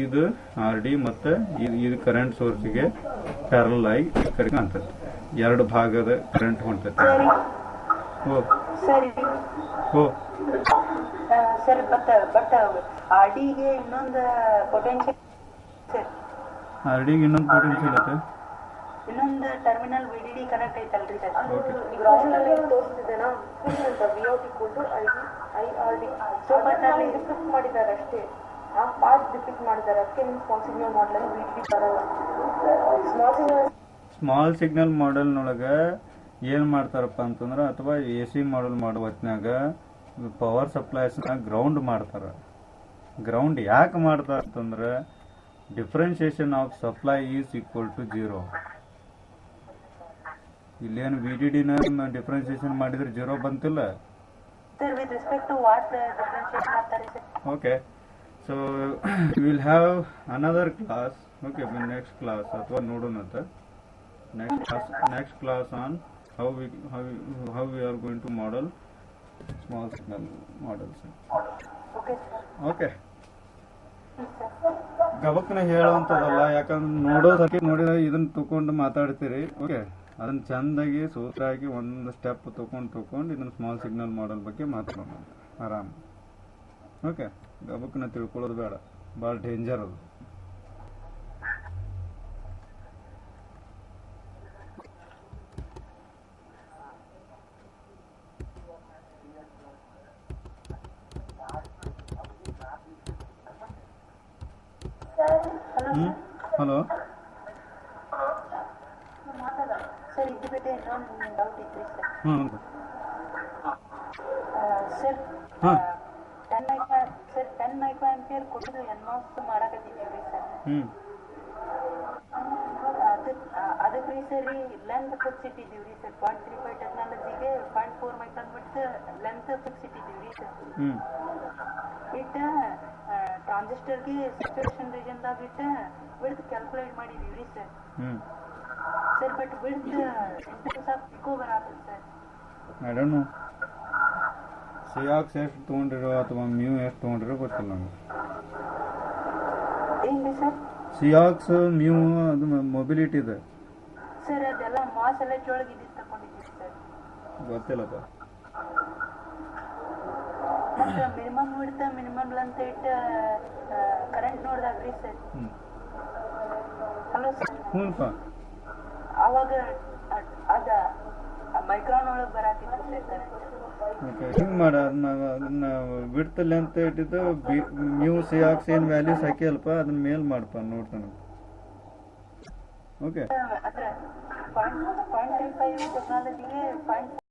ಇದು ಆರ್ ಡಿ ಮತ್ತು ಇದು ಕರೆಂಟ್ ಸೋರ್ಸಿಗೆ ಪ್ಯಾರಲ್ ಆಗಿ ಈ ಕಡೆ ಕಾಣ್ತದೆ. ಎರಡು ಭಾಗದ ಕರೆಂಟ್ ಹೊಂಟೈತೆ. ಓ ಸರ್, ಬಟ್ ಆರ್ ಡಿಗೆ ಇನ್ನೊಂದು ಪೊಟೆನ್ಷಿಯಲ್ ಸರ್. ಆರ್ ಡಿಗೆ ಇನ್ನೊಂದು ಪೊಟೆನ್ಷಿಯಲ್ ಐತೆ, ಇನ್ನೊಂದು ಟರ್ಮಿನಲ್ ವಿಡಿಡಿ ಕನೆಕ್ಟ್ ಐತಲ್ರಿ ಸರ್. ಗ್ರೌಂಡ್ ಅಲ್ಲಿ ತೋರಿಸ್ತಿದ್ದೇನಾ ಅಂತ V out equal to IRD. So but ಅಲ್ಲಿ ಡಿಫಿಕ್ಟ್ ಮಾಡಿದ್ದಾರೆ ಅಷ್ಟೇ, ಆ ಪಾರ್ಟ್ ಡಿಫಿಕ್ಟ್ ಮಾಡಿದ್ದಾರೆ. ಅದಕ್ಕೆ ನಿಮ್ಮ ಸ್ಮಾಲ್ ಸಿಗ್ನಲ್ ಮಾಡಲ್ ವಿಡಿಡಿ ಬರಲ್ಲ. ಸ್ಮಾಲ್ ಸಿಗ್ನಲ್ ಮಾಡೆಲ್ನೊಳಗೆ ಏನು ಮಾಡ್ತಾರಪ್ಪ ಅಂತಂದ್ರೆ, ಅಥವಾ ಎ ಸಿ ಮಾಡೆಲ್ ಮಾಡುವ ಹೊತ್ನ್ಯಾಗ ಪವರ್ ಸಪ್ಲೈಸ್ನ ಗ್ರೌಂಡ್ ಮಾಡ್ತಾರೆ. ಗ್ರೌಂಡ್ ಯಾಕೆ ಮಾಡ್ತಾರೆ ಅಂತಂದ್ರೆ differentiation of supply is equal to 0. ಇಲ್ಲೇನು ವಿ ಡಿ ಡಿನ ಡಿಫ್ರೆನ್ಸಿಯೇಷನ್ ಮಾಡಿದ್ರೆ 0 ಬಂತಿಲ್ಲ. Sir, with respect to what differentiate ಮಾಡ್ತಾರೆ sir? Okay, so will have another class. Okay, next class ಅಥವಾ ನೋಡೋಣ ಅಂತ. Next class on how we are going to model small signal models. Okay, ಗಬಕ್ನ ಹೇಳುವಂಥದ್ದಲ್ಲ, ಯಾಕಂದ್ರೆ ನೋಡೋದಕ್ಕೆ ನೋಡಿದ್ರೆ ಇದನ್ನ ತಗೊಂಡು ಮಾತಾಡ್ತೀರಿ. ಓಕೆ, ಅದನ್ನ ಚಂದಾಗಿ ಸೂತ್ರಾಗಿ ಒಂದು ಸ್ಟೆಪ್ ತಗೊಂಡು ಇದನ್ನ ಸ್ಮಾಲ್ ಸಿಗ್ನಲ್ ಮಾಡೆಲ್ ಬಗ್ಗೆ ಮಾತಾಡೋಣ ಆರಾಮ್. ಓಕೆ, ಗಬಕ್ನ ತಿಳ್ಕೊಳ್ಳೋದು ಬೇಡ, ಭಾಳ ಡೇಂಜರ್ ಅದು. ಹಲೋ ಸರ್, ಇದು ಬಿಟ್ಟೆ ಇನ್ನೊಂದು ಡೌಟ್ ಇತ್ತು ಸರ್. ಹಾಂ, 10 ಮೈಕ್ರೋ ಆಂಪಿಯರ್ ಕೊಟ್ಟು ಎನ್ಮಾಸ್ ಮಾಡಕತ್ತಿದ್ದೀವಿ ಸರ್. ಅದಕ್ಕೆ ರೀ ಸರ್ ಲೆಂತ್ ಫಿಕ್ಸ್ ಇಟ್ಟಿದ್ದೀವಿ ಸರ್. 0.35 ಟೆಕ್ನಾಲಜಿಗೆ 0.4 ಮೈಕ್ರಾನ್ ಬಿಟ್ಟು ಲೆಂತ್ ಫಿಕ್ಸ್ ಇಟ್ಟಿದ್ದೀವಿ ಸರ್. ಬಿಟ್ಟು ಟ್ರಾನ್ಸಿಸ್ಟರ್ಗೆ ಸ್ಯಾಚುರೇಷನ್ ರೀಜನ್ದಾಗ ಬಿಟ್ಟು ವಿಡ್ತ್ ಕ್ಯಾಲ್ಕುಲೇಟ್ ಮಾಡಿದೀವಿ sir. Sir, but width pico ಬರತ್ತೆ sir. I don't know C ox ಎಷ್ಟು ತೊಗೊಂಡಿರೋ ಅಥವಾ ಮ್ಯೂ ಎಷ್ಟು ತೊಗೊಂಡಿರೋ ಗೊತ್ತಿಲ್ಲ ನನಗೆ. ಏನ್ರಿ ಸರ್? ಸಿಯಾಕ್ಸ್ ಮ್ಯೂ ಅದು ಮೊಬಿಲಿಟಿ ಇದೆ ಸರ್. ಅದೆಲ್ಲ ಮಾಸ್ ಎಲ್ಲ ಒಳಗೆ ಇದ್ದು ತಗೊಂಡಿದ್ದೀವಿ ಸರ್. ಗೊತ್ತಿಲ್ಲಪ್ಪ. ಮಿನಿಮಮ್ ಬಿಡ್ತಾ ಮಿನಿಮಮ್ ಅಂತ ಇಟ್ಟು ಕರೆಂಟ್ ನೋಡ್ದಾಗ್ರಿ ಸರ್. Hello sir. ಹ್ಞೂನಪ್ಪ, ಅವಾಗ ಅದ ಮೈಕ್ರಾನ್ ಒಳಗೆ ಬರತ್ತಿತ್ತು ಸರ್ ಕರೆಂಟ್. ಓಕೆ, ಹಿಂಗೆ ಮಾಡ ಅದನ್ನ ಬಿಡ್ತಲ್ಲ ಅಂತ ಇಟ್ಟಿದ್ದು ಮ್ಯೂ ಸಿಯಾಕ್ಸ್ ಏನು ವ್ಯಾಲ್ಯೂಸ್ ಹಾಕಿ ಅಲ್ಪ ಅದನ್ನ ಮೇಲ್ ಮಾಡಪ್ಪ ನೋಡ್ತಾನೆ. ಓಕೆ, ಅದ್ರ 0.35 ಟೆಕ್ನಾಲಜಿಗೆ 0.4